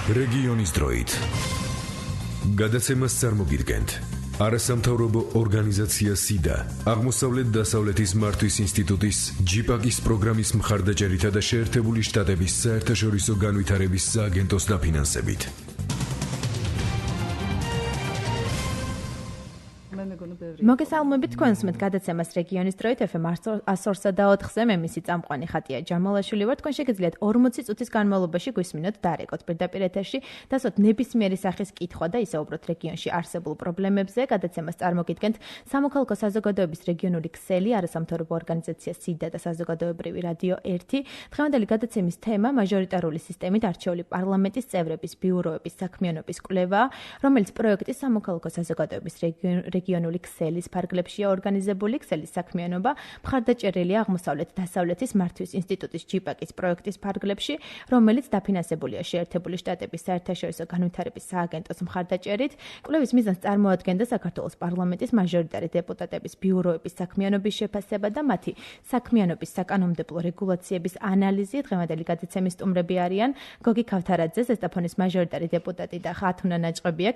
რეგიონის დროით. გადაცემას წარმოგიდგენთ არასამთავრობო ორგანიზაცია სიდა, აღმოსავლეთ-დასავლეთის მართვის ინსტიტუტის ჯიპაკის პროგრამის მხარდაჭერითა და შეერთებული შტატების საერთაშორისო განვითარების სააგენტოს დაფინანსებით. მოგესალმებით თქვენს მეტ გადაცემას რეგიონის დროით FM 104.4-ზე მე მისი წამყვანი ხატია ჯამალაშვილი ვარ. თქვენ შეგიძლიათ 40 წუთის განმავლობაში გვისმინოთ დარეკოთ პირდაპირ ეთერში, დასვათ ნებისმიერი სახის კითხვა და ისაუბროთ რეგიონში არსებულ პრობლემებზე. გადაცემას წარმოგიდგენთ სამოქალაქო საზოგადოების რეგიონული ქსელი, არასამთავრობო ორგანიზაცია სიდა და საზოგადოებრივი რადიო 1. დღევანდელი გადაცემის თემა მაჟორიტარული სისტემით არჩეული პარლამენტის წევრების ბიუროების საქმიანობის კვლევაა, რომელიც პროექტის სამოქალაქო საზოგადოების რეგიონული ქსელის ფარგლებშია ორგანიზებული. ქსელის საქმიანობა მხარდაჭერილია აღმოსავლეთ-დასავლეთის მართვის ინსტიტუტის ჯიპაკის პროექტის ფარგლებში, რომელიც დაფინანსებულია შეერთებული შტატების საერთაშორისო განვითარების სააგენტოს მხარდაჭერით. კვლევის მიზანს წარმოადგენდა საქართველოს პარლამენტის მაჟორიტარი დეპუტატების ბიუროების საქმიანობის შეფასება და მათი საქმიანობის საკანონმდებლო რეგულაციების ანალიზი. დღევანდელი გადაცემის სტუმრები არიან გოგი ქავთარაძე, ზესტაფონის მაჟორიტარი დეპუტატი და ხათუნა ნაჭყებია,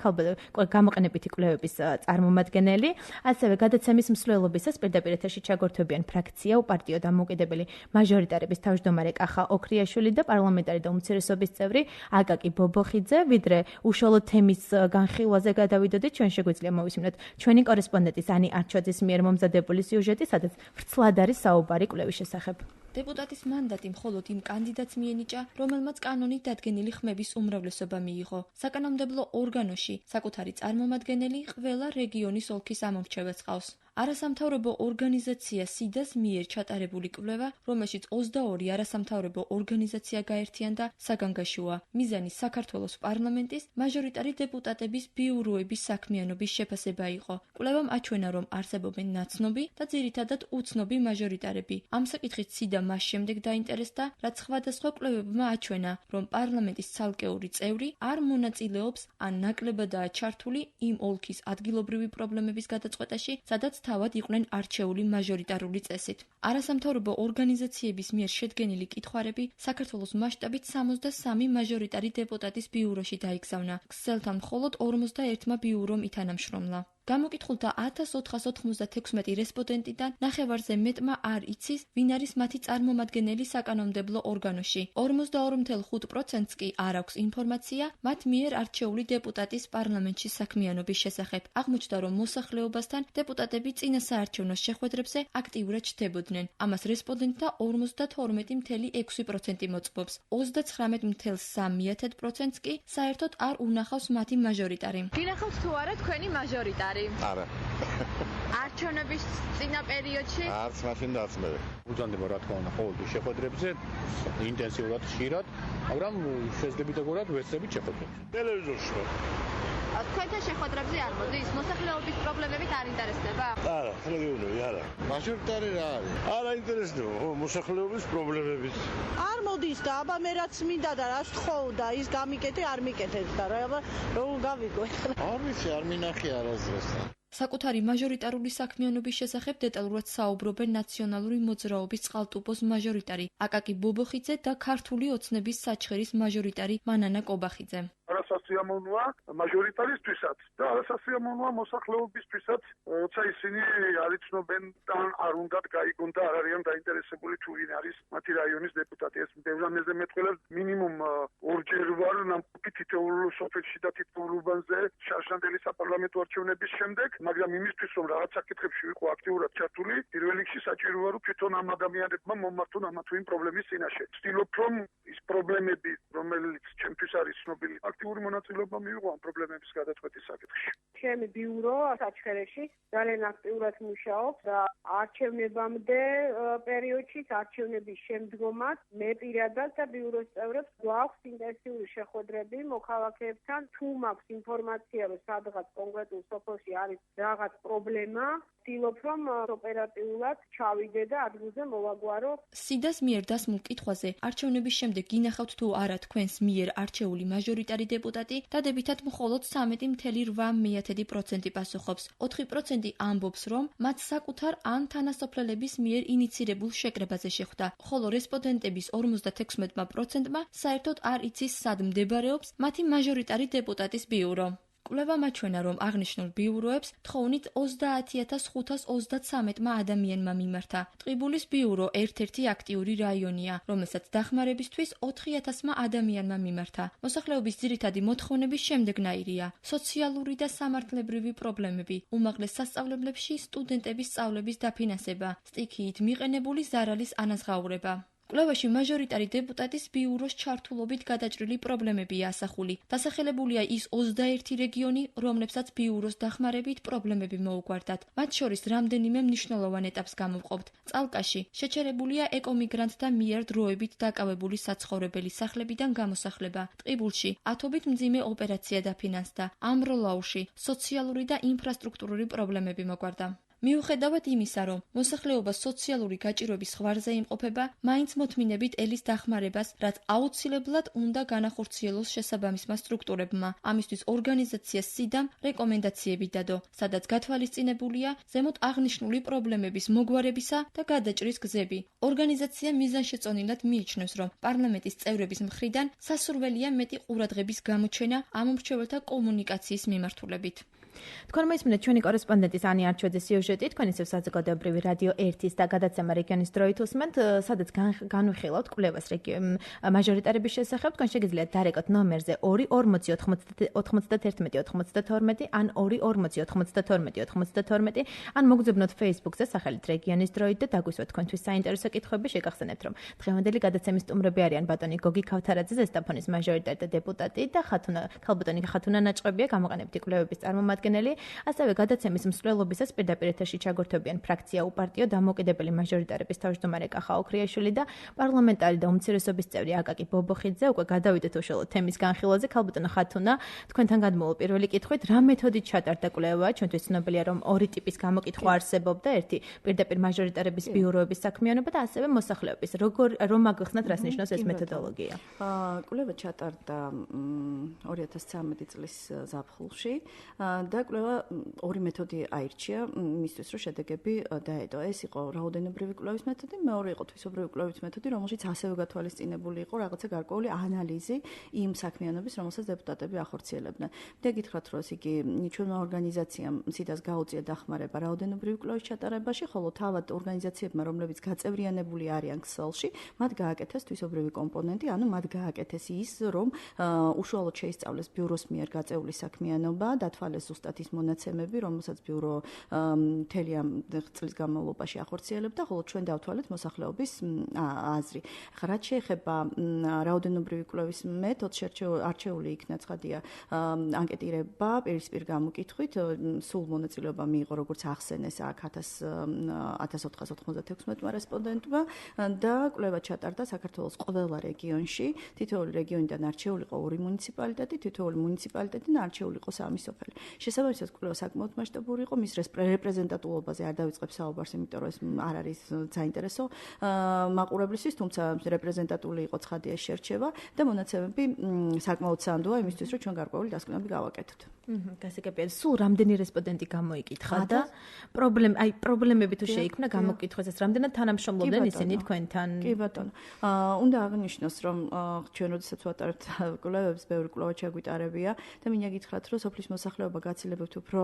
გამოყენებითი კვლევების წარმომადგენელი. ასევე გადაცემის მსვლელობისას პირდაპირ ეთერში ჩაგორთვებიან ფრაქცია უპარტიო დამოუკიდებელი მაჟორიტარების თავმჯდომარე კახა ოქრიაშვილი და პარლამენტარი და უმცირესობის წევრი აკაკი ბობოხიძე. ვიდრე უშუალოდ თემის განხილვაზე გადავიდოდით, ჩვენ შეგვიძლია მოვისმინოთ ჩვენი კორესპონდენტის ანი არჩოძის მიერ მომზადებული სიუჟეტი, სადაც ვრცლად არის საუბარი კვლევის შესახებ. დეპუტატის მანდატი მხოლოდ იმ კანდიდატს მიენიჭა, რომელმაც კანონით დადგენილი ხმების უმრავლესობა მიიღო. საკანონმდებლო ორგანოში საკუთარი წარმომადგენელი ყველა რეგიონის ოლქის ამომრჩეველს ჰყავს. არასამთავრობო ორგანიზაცია სიდას მიერ ჩატარებული კვლევა, რომელშიც 22 არასამთავრობო ორგანიზაცია გაერთიანდა, საგანგაშოა. მიზანი საქართველოს პარლამენტის მაჟორიტარი დეპუტატების ბიუროების საქმიანობის შეფასება იყო. კვლევამ აჩვენა, რომ არსებობენ ნაცნობი და ძირითადად უცნობი მაჟორიტარები. ამ საკითხით სიდა მას შემდეგ დაინტერესდა, რაც სხვადასხვა კვლევებმა აჩვენა, რომ პარლამენტის ცალკეული წევრი არ მონაწილეობს ან ნაკლებადაა ჩართული იმ ოლქის ადგილობრივი პრობლემების გადაწყვეტაში, სადაც თავად იყვნენ არჩეული მაჟორიტარული წესით. არასამთავრობო ორგანიზაციების მიერ შედგენილი კითხვარები საქართველოს მასშტაბით 63 მაჟორიტარი დეპუტატის ბიუროში დაიგზავნა. ქსელთან მხოლოდ 41-მა ბიურომ ითანამშრომლა. გამოკითხულთა 1496 რესპონდენტიდან ნახევარზე მეტმა არ იცის, ვინ არის მათი წარმომადგენელი საკანონმდებლო ორგანოში. 42.5%-ს კი არ აქვს ინფორმაცია მათ მიერ არჩეული დეპუტატის პარლამენტში საქმიანობის შესახებ. აღმოჩნდა, რომ მოსახლეობასთან დეპუტატები წინა საარჩევნო შეხვედრებზე აქტიურად ჩნდებოდნენ. ამას რესპონდენტთა 52.6% მოწმობს. 39.3%-ს კი საერთოდ არ უნახავს მათი მაჟორიტარი. გინახავს თუ არა თქვენი მაჟორიტარი? არა. არჩევნების წინა პერიოდში? არც მაშინ და არც მერე. უძანდება რა თქმა უნდა ყოველთვის შეხვედრებზე, ინტენსიურად ხშირად, მაგრამ შესაძლებელად ვეცდებით შეხვედრებს. ტელევიზორში. თქვენთან შეხვედრებზე არ მოდის? მოსახლეობის პრობლემებით არ ინტერესდება? არა, რეგიონული არა. მაჟორიტარი რა არის? არ აინტერესდება მოსახლეობის პრობლემებით. არ მოდის და აბა მე რაც მინდა და რაც თხოვდა, ის გამიკეთე, არ მიკეთებს და რა როგორ გავიგო? არ ვიცი, არ მინახე არასდროს. საკუთარი მაჟორიტარული საქმიანობის შესახებ დეტალურად საუბრობენ ნაციონალური მოძრაობის წყალტუბოს მაჟორიტარი აკაკი ბობოხიძე და ქართული ოცნების საჩხერის მაჟორიტარი მანანა კობახიძე. არასასიამოვნოა მაჟორიტარისთვისაც და არასასიამოვნოა მოსახლეობისთვისაც, როცა ისინი არ იცნობენ და არ უნდათ გაიგონ და არ არიან დაინტერესებული თუ ვინ არის მათი რაიონის დეპუტატი. ეს ბევრამეზე მეტყველებს მინიმუმ ორჯერ ვარ ნამყოფი თითოეულ სოფელში და თითოეულ უბანზე შარშანდელი საპარლამენტო არჩევნების შემდეგ, მაგრამ იმისთვის რომ რაღაც საკითხებში ვიყო აქტიურად ჩართული, პირველ რიგში საჭიროა რომ თვითონ ამ ადამიანებმა მომართონ ამა თუ იმ პრობლემის წინაშე. ვცდილობ რომ ის პრობლემები, რომელიც ჩემთვის არის ცნობილი, აქტიური მონაწილეობა მიიღო ამ პრობლემების გადაწყვეტის საკითხში. ჩემი ბიურო საჩხერეში ძალიან აქტიურად მუშაობს და არჩევნებამდე პერიოდში, არჩევნების შემდგომაც მე პირადად და ბიუროს წევრებს გვაქვს ინტენსიური შეხვედრები მოქალაქეებთან, თუ მაქვს ინფორმაცია, რომ სადღაც კონკრეტულ სოფელში არის რაღაც პრობლემა, ვცდილობ რომ ოპერატიულად ჩავიდე და ადგილზე მოვაგვარო. სიდას მიერ დასმულ კითხვაზე არჩევნების შემდეგ გინახავთ თუ არა თქვენს მიერ არჩეული მაჟორიტარი დეპუტატი, დადებითად მხოლოდ 13.8% პასუხობს. 4% ამბობს, რომ მათ საკუთარ ან თანასოფლელების მიერ ინიცირებულ შეკრებაზე შეხვდა, ხოლო რესპონდენტების 56%-მა საერთოდ არ იცის სად მდებარეობს მათი მაჟორიტარი დეპუტატის ბიურო. კვლევა მაჩვენა, რომ აღნიშნულ ბიუროებს თხოვნით 30,533 ადამიანმა მიმართა. ტყიბულის ბიურო ერთ-ერთი აქტიური რაიონია, რომელსაც დახმარებისთვის 4,000 ადამიანმა მიმართა. მოსახლეობის ძირითადი მოთხოვნების შემდეგნაირია: სოციალური და სამართლებრივი პრობლემები, უმაღლეს სასწავლებლებში სტუდენტების სწავლების დაფინანსება, სტიქიით მიყენებული ზარალის ანაზღაურება. კვლევაში მაჟორიტარი დეპუტატის ბიუროს ჩართულობით გადაჭრილი პრობლემებია ასახული. დასახელებულია ის 21 რეგიონი, რომლებსაც ბიუროს დახმარებით პრობლემები მოუგვარდათ. მათ შორის რამდენიმე მნიშვნელოვან ეტაპს გამოვყოფთ. წალკაში შეჩერებულია ეკომიგრანტთა მიერ დროებით დაკავებული საცხოვრებელი სახლებიდან გამოსახლება. ტყიბულში ათობით მძიმე ოპერაცია დაფინანსდა. ამროლაუში სოციალური და ინფრასტრუქტურული პრობლემები მოგვარდა. მიუხედავად იმისა, რომ მოსახლეობა სოციალური გაჭირვების ხვარზე იმყოფება, მაინც მოთმინებით ელის დახმარებას, რაც აუცილებლად უნდა განახორციელოს შესაბამისმა სტრუქტურებმა. ამისთვის ორგანიზაცია სიდამ რეკომენდაციები დადო, სადაც გათვალისწინებულია ზემოთ აღნიშნული პრობლემების მოგვარებისა და გადაჭრის გზები. ორგანიზაცია მიზანშეწონილად მიიჩნევს, რომ პარლამენტის წევრების მხრიდან სასურველია მეტი ყურადღების გამოჩენა ამ მრჩეველთა კომუნიკაციის მიმართულებით. თქვენ მოისმინეთ ჩვენი კორესპონდენტის ანი არჩვეძის სიუჟეტი, თქვენ ისევ საზოგადოებრივი რადიო 1-ის და გადაცემა რეგიონის დროით უსმენთ, სადაც განვიხილავთ კვლევას მაჟორიტარების შესახებ. თქვენ შეგიძლიათ დარეკოთ ნომერზე 2409192 ან 2409292 ან მოგძებნოთ Facebook-ზე სახელით რეგიონის დროით და დაგვისვათ თქვენთვის საინტერესო კითხვები. შეგახსენებთ, რომ დღევანდელი გადაცემის სტუმრები არიან ბატონი გოგი ქავთარაძე, ზესტაფონის მაჟორიტარი და დეპუტატი და ქალბატონი ხათუნა ნაჭყებია, გამოყენებითი კვლევების წარმომადგენელი. ასევე გადაცემის მსვლელობისას პირდაპირ ეთერში ჩაგორთვებიან ფრაქცია უპარტიო დამოუკიდებელი მაჟორიტარების თავმჯდომარე კახა ოქრიაშვილი და პარლამენტარი და უმცირესობის წევრი აკაკი ბობოხიძე. უკვე გადავიდეთ უშუალოდ თემის განხილვაზე. ქალბატონო ხათუნა, თქვენთან გადმოვალ პირველი კითხვით, რა მეთოდით ჩატარდა კვლევა? ჩვენთვის ცნობილია, რომ ორი ტიპის გამოკითხვა არსებობდა, ერთი პირდაპირ მაჟორიტარების ბიუროების საქმიანობა და ასევე მოსახლეობის. რომ აგხსნათ, რას ნიშნავს ეს მეთოდოლოგია? კვლევა ჩატარდა 2013 წლის ზაფხულში და კვლევა ორი მეთოდი აირჩია იმისთვის, რომ შედეგები დაედო. ეს იყო რაოდენობრივი კვლევის მეთოდი, მეორე იყო თვისობრივი კვლევის მეთოდი, რომელშიც ასევე გათვალისწინებული იყო რაღაცა გარკვეული ანალიზი იმ საქმიანობის, რომელსაც დეპუტატები ახორციელებდნენ. მე გითხრათ, რომ იგი ჩვენმა ორგანიზაციამ სიდას გაუწია დახმარება რაოდენობრივი კვლევის ჩატარებაში, ხოლო თავად ორგანიზაციებმა, რომლებიც გაწევრიანებული არიან ქსელში, მათ გააკეთეს თვისობრივი კომპონენტი, ანუ მათ გააკეთეს ის, რომ უშუალოდ შეისწავლეს ბიუროს მიერ გაწეული საქმიანობა, დათვალეს ზუსტად ის მონაცემები, რომელსაც ბიურო მთელი ამ წლის განმავლობაში ახორციელებდა, ხოლო ჩვენ დავთვალეთ მოსახლეობის აზრი. რაც შეეხება რაოდენობრივი კვლევის მეთოდს, არჩეული იქნა ცხადია ანკეტირება პირისპირ გამოკითხვით, სულ მონაწილეობა მიიღო როგორც ახსენეს აქ 1496 რესპონდენტმა და კვლევა ჩატარდა საქართველოს ყველა რეგიონში. თითოეული რეგიონიდან არჩეული იყო 2 მუნიციპალიტეტი, თითოეული მუნიციპალიტეტიდან არჩეული იყო 3 სოფელი. შესაბამისად კვლევა საკმაოდ მასშტაბური იყო, მის რეპრეზენტატულობაზე არ დავიწყებ საუბარს, იმიტომ რომ ეს არ არის საინტერესო მაყურებლისთვის, თუმცა რეპრეზენტატული იყო ცხადია შერჩევა და მონაცემები საკმაოდ სანდოა იმისთვის, რომ ჩვენ გარკვეული დასკვნები გავაკეთოთ. გასაგებია, სულ რამდენი რესპონდენტი გამოიკითხა და პრობლემები თუ შეიქმნა გამოკითხვისას, რამდენად თანამშრომლობდნენ ისინი თქვენთან? კი ბატონო. უნდა აღნიშნოს, რომ ჩვენ როდესაც ვატარებთ კვლევებს, ბევრი კვლევა ჩაგვიტარებია და მინდა გითხრათ, რომ სოფლის მოსახლეობა გაცილებებთ უფრო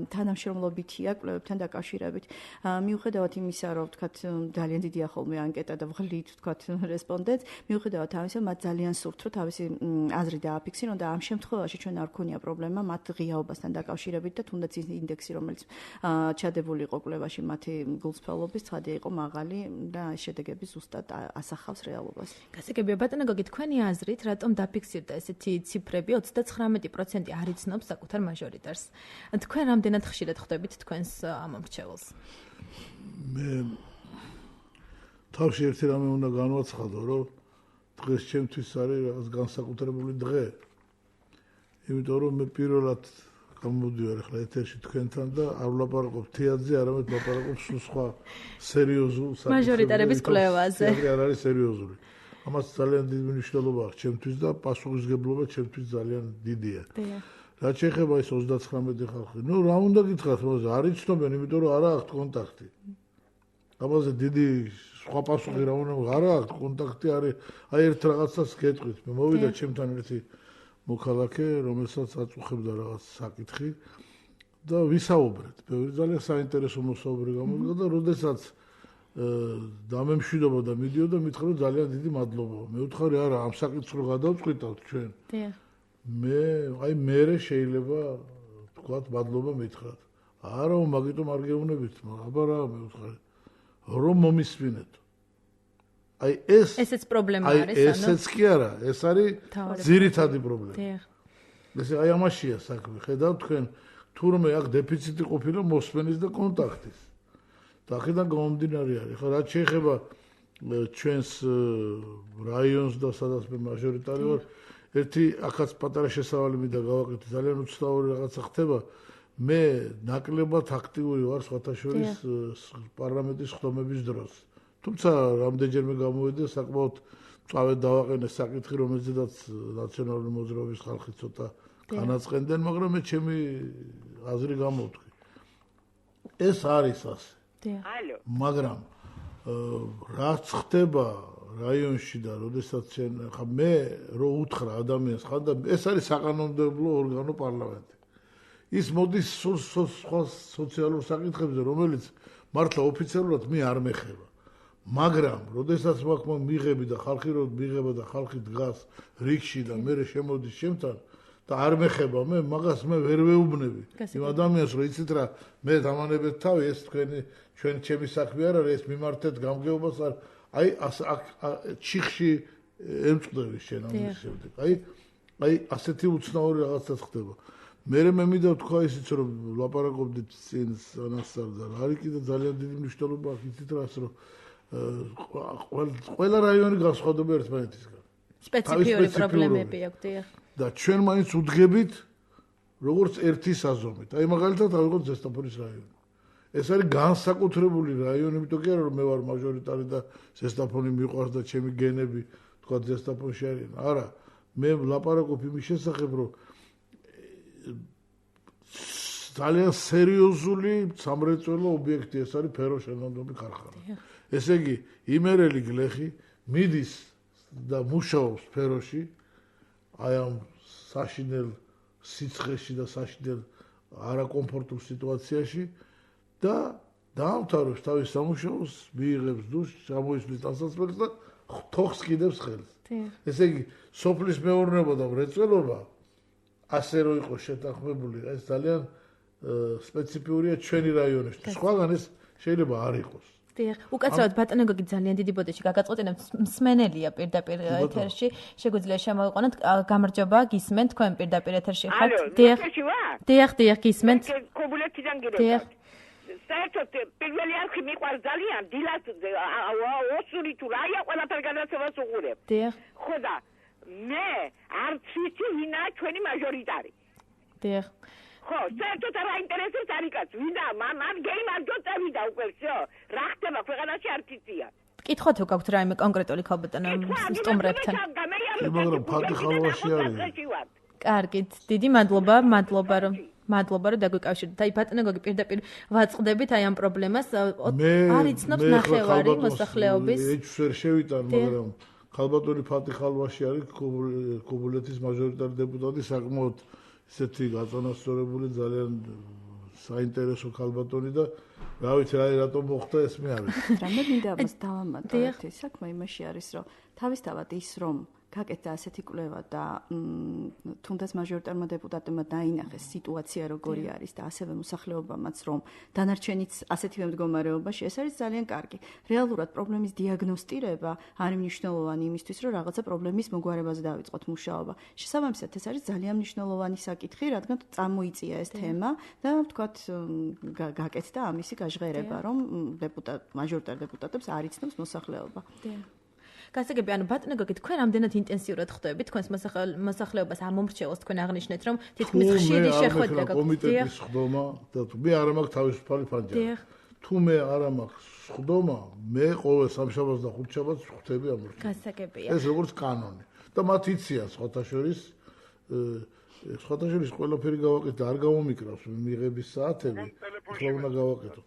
თანამშრომლობითია კვლევებთან დაკავშირებით. მიუხედავად იმისა, რომ ვთქვათ, ძალიან დიდია ხოლმე ანკეტა და ვღლით ვთქვათ რესპონდენტს, მიუხედავად ამისა, მათ ძალიან სურთ, რომ თავისი აზრი დააფიქსირონ და ამ შემთხვევაში ჩვენ არ გქონია პრობლემა მათ ღიაობასთან დაკავშირებით და თუნდაც ის ინდექსი, რომელიც ჩადებული იყო კვლევაში, მათი გულწრფელობის ცხადია იყო მაღალი და შედეგები ზუსტად ასახავს რეალობას. გასაგებია, ბატონო გოგი, თქვენი აზრით, რატომ დაფიქსირდა ესეთი ციფრები? 39% არ იცნობს საკუთარ მაჟორიტარს. თქვენ რამდენად ხშირად ხვდებით თქვენს ამომრჩეველს? მე თავში ერთი რამე უნდა განვაცხადო, რომ დღეს ჩემთვის არის რაღაც განსაკუთრებული დღე. იმიტომ რომ მე პირველად გამოდივარ ახლა ეთერში თქვენთან და არ ვლაპარაკობ თეატრზე, არამედ ვლაპარაკობ სულ სხვა სერიოზულ საკითხებზე. მაჟორიტარების კვლევაზე. არ არის სერიოზული. ამას ძალიან დიდი მნიშვნელობა აქვს ჩემთვის და პასუხისგებლობა ჩემთვის ძალიან დიდია. რაც შეეხება ეს 39 ხალხი, ნუ რა უნდა გითხრათ, მაგრამ არ იცნობენ, იმიტომ რომ არა აქვთ კონტაქტი. ამაზე დიდი სხვა პასუხი რა უნდა, არა აქვთ კონტაქტი, არის აი ერთ რაღაცას გეტყვით. მე მოვიდა ჩემთან ერთი მოქალაქე, რომელსაც აწუხებდა რაღაც საკითხი და ვისაუბრეთ. ბევრი ძალიან საინტერესო მოსაუბრი გამოდგა და როდესაც დამემშვიდობა და მიდიოდა, მითხრა რომ ძალიან დიდი მადლობა. მე ვთხარი არა, ამ საკითხს რო გადავწყვიტავთ ჩვენ. მე შეიძლება თქვათ მადლობა მითხრათ. არა, მაგიტომ არ გეუბნებით, აბა რა მე ვთხარი. რომ მომისმინეთ. აი ესეც პრობლემა არის, ანუ ესეც კი არა, ეს არის ძირითადი პრობლემა. ესე აი ამაშია საქმე. ხედავთ თქვენ, თურმე აქ დეფიციტი ყოფილა მოსმენის და კონტაქტის. და აქედან გამომდინარე არის. ხო, რაც შეეხება ჩვენს რაიონს და სადაც მე მაჟორიტარი ვარ, ერთი აქაც პატარა შესავალი მინდა გავაკეთო, ძალიან უცნაური რაღაცა ხდება. მე ნაკლებად აქტიური ვარ სხვათა შორის პარლამენტის ხდომების დროს. თუმცა რამდენჯერმე გამოვიდა საკმაოდ წავედ დავაყენე საკითხი, რომელზედაც ნაციონალური მოძრაობის ხალხი ცოტა განაწყენდნენ, მაგრამ მე ჩემი აზრი გამოვთქვი. ეს არის ასე. მაგრამ რაც ხდება რაიონში და როდესაც ხა მე რო უთხრა ადამიანს ხა და ეს არის საკანონმდებლო ორგანო პარლამენტი. ის მოდის სხვა სოციალურ საკითხებზე, რომელიც მართლა ოფიციალურად მე არ მეხება. მაგრამ როდესაც მაქვს მიღები და ხალხი რო მიღება და ხალხი დგას რიგში და მე შემოდის ჩემთან და არ მეხება მე მაგას მე ვერ ვეუბნები. იმ ადამიანს რო იცით რა მე დამანებეთ თავი ეს ჩვენი საქმე არ არის ეს მიმართეთ გამგეობას არ აი ჩიხში ემწყდები შენ ამის შემდეგ. აი ასეთი უცნაური რაღაცაც ხდება. მე მინდა თქვა ისიც რომ ლაპარაკობდით წინ ანასტარ და არის კიდე ძალიან დიდი მნიშვნელობა აქვს იცით რას რომ ყველა რაიონი განსხვავდება ერთმანეთისგან. სპეციფიური პრობლემები აქვს დიახ. და ჩვენ მაინც უდგებით როგორც ერთი საზომით. აი მაგალითად ავიღოთ ზესტაფონის რაიონი. ეს არის განსაკუთრებული რაიონი, იმიტომ კი არა რომ მე ვარ მაჟორიტარი და ზესტაფონი მიყვარს და ჩემი გენები თქვა ზესტაფონში არიან. არა, მე ლაპარაკობ იმის შესახებ რომ ძალიან სერიოზული სამრეწველო ობიექტი ეს არის ფეროშენოდნობის ქარხანა. ესე იგი, იმერელი გლეხი მიდის და მუშაობს ფეროში, აი ამ საშინელ სიცხეში და საშინელ არაკომფორტულ სიტუაციაში და დაამთავრებს თავის სამუშაოს, მიიღებს დუშს, ჩამოისმის ტანსაცმელს და თოხს კიდევს ხელს. ესე იგი, სოფლის მეურნეობა და მრეწველობა ასე რო იყოს შეთანხმებული, ეს ძალიან სპეციფიურია ჩვენი რაიონისთვის. სხვაგან ეს შეიძლება არ იყოს. დიახ, უკაცრავად ბატონო გოგი ძალიან დიდი ბოდიში გაგაწყვეტინა მსმენელია პირდაპირ ეთერში. შეგვიძლია შემოვიყვანოთ გამარჯობა, გისმენთ თქვენ პირდაპირ ეთერში ხართ? დიახ. დიახ, გისმენთ. კობულეთიდან გირეკავთ. საერთოდ პირველი არხი მიყვარს ძალიან, დილას ოსური თუ რაია ყველაფერ განაცემას უყურებ. დიახ. ხო და მე არც ვიცი ვინაა ჩვენი მაჟორიტარი. დიახ. ხო, საერთოდ არ აინტერესებს არიკაც, ვინა, მან გეიმარჯვა წავიდა უკვე, всё. რა ხდება ქვეყანაში არ თითია. კითხოთ თუ გაქვთ რაიმე კონკრეტული ხალბატონო სტუმრებთან. მაგრამ ფაქტი ხალხში არის. კარგით, დიდი მადლობა რომ დაგვიკავშირდით. აი ბატონო გოგი პირდაპირ ვაწყდებით აი ამ პრობლემას. არ იცნობთ ნახევარი მოსახლეობის. ეჭვს ვერ შევიტან, მაგრამ ხალბატონი ფაქტი ხალხში არის კობულეთის მაჟორიტარი დეპუტატი საკმაოდ ისეთი გაწონასწორებული ძალიან საინტერესო ხალბატონი და რა ვიცი რატომ მოხდა ეს მე არ ვიცი. რამე მინდა ამას დავამატო ერთი საქმე იმაში არის რომ თავისთავად ის რომ გაკეთდა ასეთი კვლევა და თუნდაც მაჟორიტარმა დეპუტატებმა დაინახეს სიტუაცია როგორი არის და ასევე მოსახლეობამაც რომ დანარჩენიც ასეთივე მდგომარეობაში ეს არის ძალიან კარგი. რეალურად პრობლემის დიაგნოსტირება არის მნიშვნელოვანი იმისთვის რომ რაღაცა პრობლემის მოგვარებაზე დავიწყოთ მუშაობა. შესაბამისად ეს არის ძალიან მნიშვნელოვანი საკითხი, რადგან წამოიწია ეს თემა და ვთქვათ გაკეთდა ამისი გაჟღერება, რომ მაჟორიტარ დეპუტატებს არ იცნობს მოსახლეობა. გასაგები, ანუ ბატონო გოგი, თქვენ რამდენად ინტენსიურად ხვდებით თქვენს მოსახლეობას ამომრჩეველს თქვენ აღნიშნეთ, რომ თითქმის ხშირი შეხვედრა გაქვთ. კომიტეტის ხდომა და მე არ მაქვს თავისუფალი ფანჯარა. თუ მე არ მაქვს ხდომა, მე ყოველ სამშაბათს და ხუთშაბათს ხვდები ამორჩეველს. გასაგებია. ეს როგორც კანონი. და მათ იციან სხვათაშორის ყველაფერი გავაკეთე და არ გამომიკრავს მიღების საათები, ახლა უნდა გავაკეთო.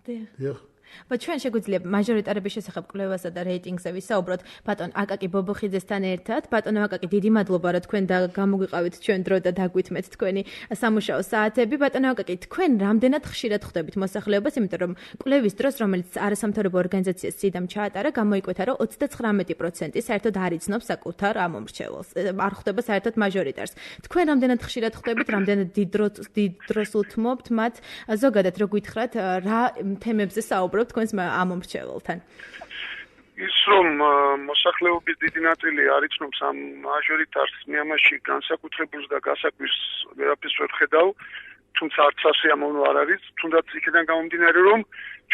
დიახ. ჩვენ შეგვიძლია მაჟორიტარების შესახებ კვლევასა და რეიტინგზე ვისაუბროთ ბატონ აკაკი ბობოხიძესთან ერთად. ბატონო აკაკი, დიდი მადლობა რომ თქვენ გამოგვიყავით ჩვენ დრო და დაგვითმეთ თქვენი სამუშაო საათები. ბატონო აკაკი, თქვენ რამდენად ხშირად ხვდებით მოსახლეობას, იმიტომ რომ კვლევის დროს, რომელიც არასამთავრობო ორგანიზაციას სიდამ ჩაატარა, გამოიკვეთა, რომ 39% საერთოდ არ იცნობს საკუთარ ამომრჩეველს, არ ხვდება საერთოდ მაჟორიტარს. თქვენ რამდენად ხშირად ხვდებით, რამდენად დიდ დროს უთმობთ მათ, ზოგადად რო გითხრათ, რა თემებზე საუბრობთ თქვენს ამომრჩეველთან? ის რომ მოსახლეობის დიდი ნაწილი არ იცნობს ამ მაჟორიტარს, მე ამაში განსაკუთრებულს და გასაკვირს ვერაფერს ვერ ხედავ, თუმცა არც სასიამოვნო არ არის, თუნდაც იქიდან გამომდინარე, რომ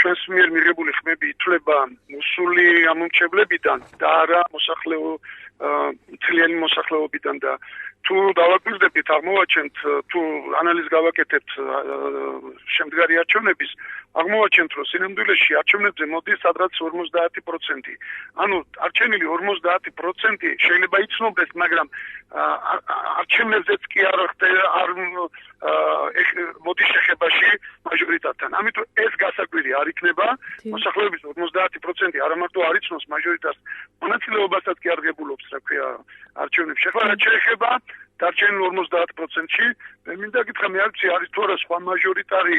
ჩვენს მიერ მიღებული ხმები ითვლება მოსული ამომრჩევლებიდან და არა მთლიანი მოსახლეობიდან და თუ დავაკვირდებით, აღმოვაჩენთ, თუ ანალიზს გავაკეთებთ შემდგარი არჩევნების, აღმოვაჩენთ, რომ სინამდვილეში არჩევნებზე მოდის სადღაც 50%. ანუ არჩენილი 50% შეიძლება იცნობდეს, მაგრამ არჩევნებზეც კი არ მოდის შეხებაში მაჟორიტართან. ამიტომ ეს გასაკვირი არ იქნება, მოსახლეობის 50% არა მარტო არ იცნობს მაჟორიტარს, მონაწილეობასაც კი არ ღებულობს, რა ქვია, არჩევნებში. ახლა რაც შეეხება დარჩენილ 50%-ში, მე მინდა გითხრა, მე არ ვიცი არის თუ არა სხვა მაჟორიტარი,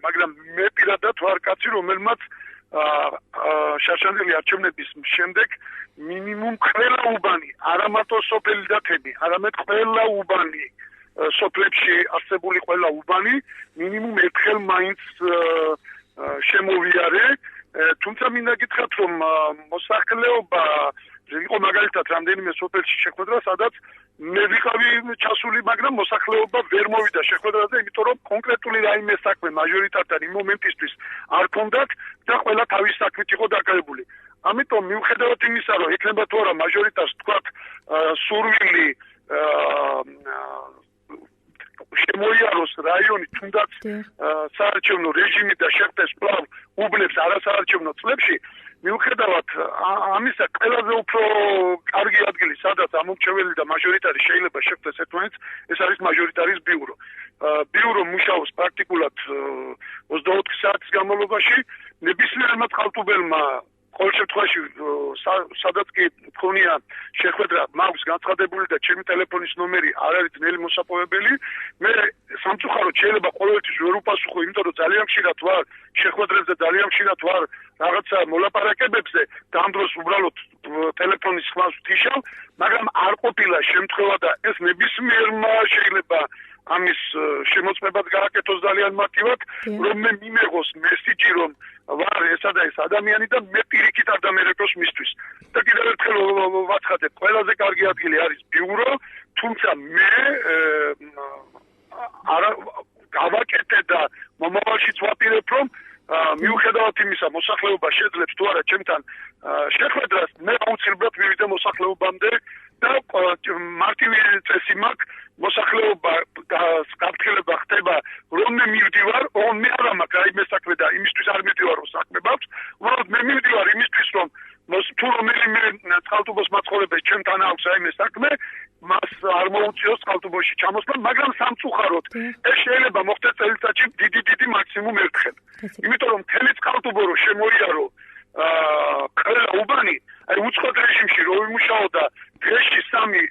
მაგრამ მე პირადად ვარ კაცი, რომელმაც შარშანდელი არჩევნების შემდეგ მინიმუმ ყველა უბანი, არა მარტო სოფელი და თემი, არამედ ყველა უბანი, სოფლებში არსებული ყველა უბანი, მინიმუმ ერთხელ მაინც შემოვიარე, თუმცა მინდა გითხრათ, რომ მოსახლეობა იყო მაგალითად რამდენიმე სოფელში შეხვედრა, სადაც მე ვიყავი ჩასული, მაგრამ მოსახლეობა ვერ მოვიდა შეხვედრაზე, იმიტომ რომ კონკრეტული რაიმე საქმე მაჟორიტართან იმ მომენტისთვის არ ქონდათ და ყველა თავის საქმით იყო დაკავებული. ამიტომ მიუხედავად იმისა, რომ ეკნება თუ არა მაჟორიტარს თქვათ სურვილი შემოიაროს რაიონი, თუნდაც საარჩევნო რეჟიმი და შეხვდეს კვლავ უბნებს არასაარჩევნო წლებში, მიუხედავად ამისა, ყველაზე უფრო კარგი ადგილი, სადაც ამომრჩეველი და მაჟორიტარი შეიძლება შეხვდეს ერთმანეთს, ეს არის მაჟორიტარის ბიურო. ბიურო მუშაობს პრაქტიკულად 24 საათის განმავლობაში, ნებისმიერმა წყალტუბელმა ყოველ შემთხვევაში სადაც კი მქონია შეხვედრა, მაქვს განცხადებული და ჩემი ტელეფონის ნომერი არ არის ძნელი მოსაპოვებელი. მე სამწუხაროდ შეიძლება ყოველთვის ვერ უპასუხო, იმიტომ რომ ძალიან ხშირად ვარ შეხვედრებზე, ძალიან ხშირად ვარ რაღაცა მოლაპარაკებებზე და ამ დროს უბრალოდ ტელეფონის ხმას ვთიშავ, მაგრამ არ ყოფილა შემთხვევა და ეს ნებისმიერმა შეიძლება ამის შემოწმებაც გააკეთოს ძალიან მარტივად, რომ მე მიმეღოს მესიჯი, რომ ვარ ესა და ეს ადამიანი და მე პირიქით არ დამერეკოს მისთვის. და კიდევ ერთხელ ვაცხადებ, ყველაზე კარგი ადგილი არის ბიურო, თუმცა მე არა გავაკეთე და მომავალშიც ვაპირებ, რომ მიუხედავად იმისა, მოსახლეობა შეძლებს თუ არა ჩემთან შეხვედრას, მე აუცილებლად მივიდე მოსახლეობამდე და მარტივი წესი მაქვს, მოსახლეობა გაფრთხილება ხდება, რომ მე მივდივარ, მე არ მაქვს რაიმე საქმე და იმისთვის არ მივდივარ, რომ საქმე მაქვს, უბრალოდ მე მივდივარ იმისთვის, რომ თუ რომელიმე წყალტუბოს მაცხოვრებელს ჩემთან აქვს რაიმე საქმე, მას არ მოუწიოს წყალტუბოში ჩამოსვლა, მაგრამ სამწუხაროდ ეს შეიძლება მოხდეს წელიწადში დიდი მაქსიმუმ ერთხელ. იმიტომ რომ მთელი წყალტუბო რო შემოიარო ყველა უბანი, აი უცხოეთ რეჟიმში რო ვიმუშაო და დღეში სამი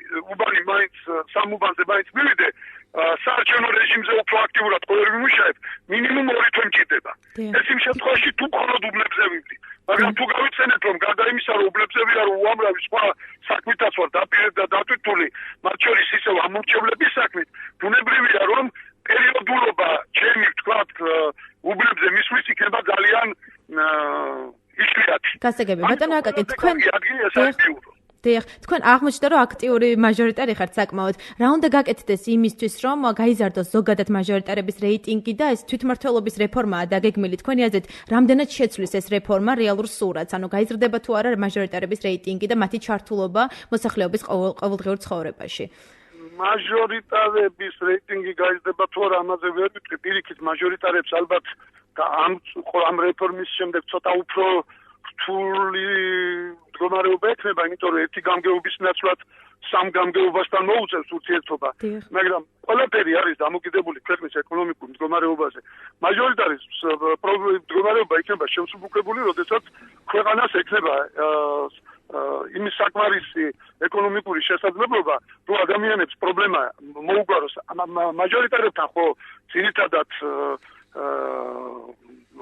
უბანზე მაინც მივიდე, საარჩევნო რეჟიმზე უფრო აქტიურად ყოველ ვიმუშაებ, მინიმუმ 2 თვე მჭირდება. ეს იმ შემთხვევაში თუ მხოლოდ უბნებზე ვიმდი. მაგრამ თუ გავიცენეთ, რომ გარდა იმისა, რომ უბნებზე ვიარო უამრავი სხვა საქმითაც ვარ დაპირებ და დატვირთული, მათ შორის ისევ ამომრჩევლების საქმით, ბუნებრივია, რომ პერიოდულობა ჩემი ვთქვათ უბნებზე მისვლის იქნება ძალიან იშვიათი. გასაგები, ბატონო აკაკი, თქვენ დიახ, თქვენ აღმოჩნდა რომ აქტიური მაჟორიტარი ხართ საკმაოდ. რა უნდა გაკეთდეს იმისთვის, რომ გაიზარდოს ზოგადად მაჟორიტარების რეიტინგი და ეს თვითმმართველობის რეფორმაა დაგეგმილი თქვენი აზრით, რამდენად შეცვლის ეს რეფორმა რეალურ სურათს? ანუ გაიზრდება თუ არა მაჟორიტარების რეიტინგი და მათი ჩართულობა მოსახლეობის ყოველდღიურ ცხოვრებაში? მაჟორიტარების რეიტინგი გაიზრდება თუ არა, ამაზე ვერ ვიტყვი. პირიქით მაჟორიტარებს ალბათ ამ რეფორმის შემდეგ ცოტა უფრო რთული მდგომარეობა ექნება, იმიტომ რომ ერთი გამგეობის ნაცვლად სამ გამგეობასთან მოუწევს ურთიერთობა. მაგრამ ყველაფერი არის დამოკიდებული ქვეყნის ეკონომიკურ მდგომარეობაზე. მაჟორიტარის მდგომარეობა იქნება შემსუბუქებული, როდესაც ქვეყანას ექნება იმის საკმარისი ეკონომიკური შესაძლებლობა, რომ ადამიანებს პრობლემა მოუგვაროს. მაჟორიტარებთან ხო ძირითადად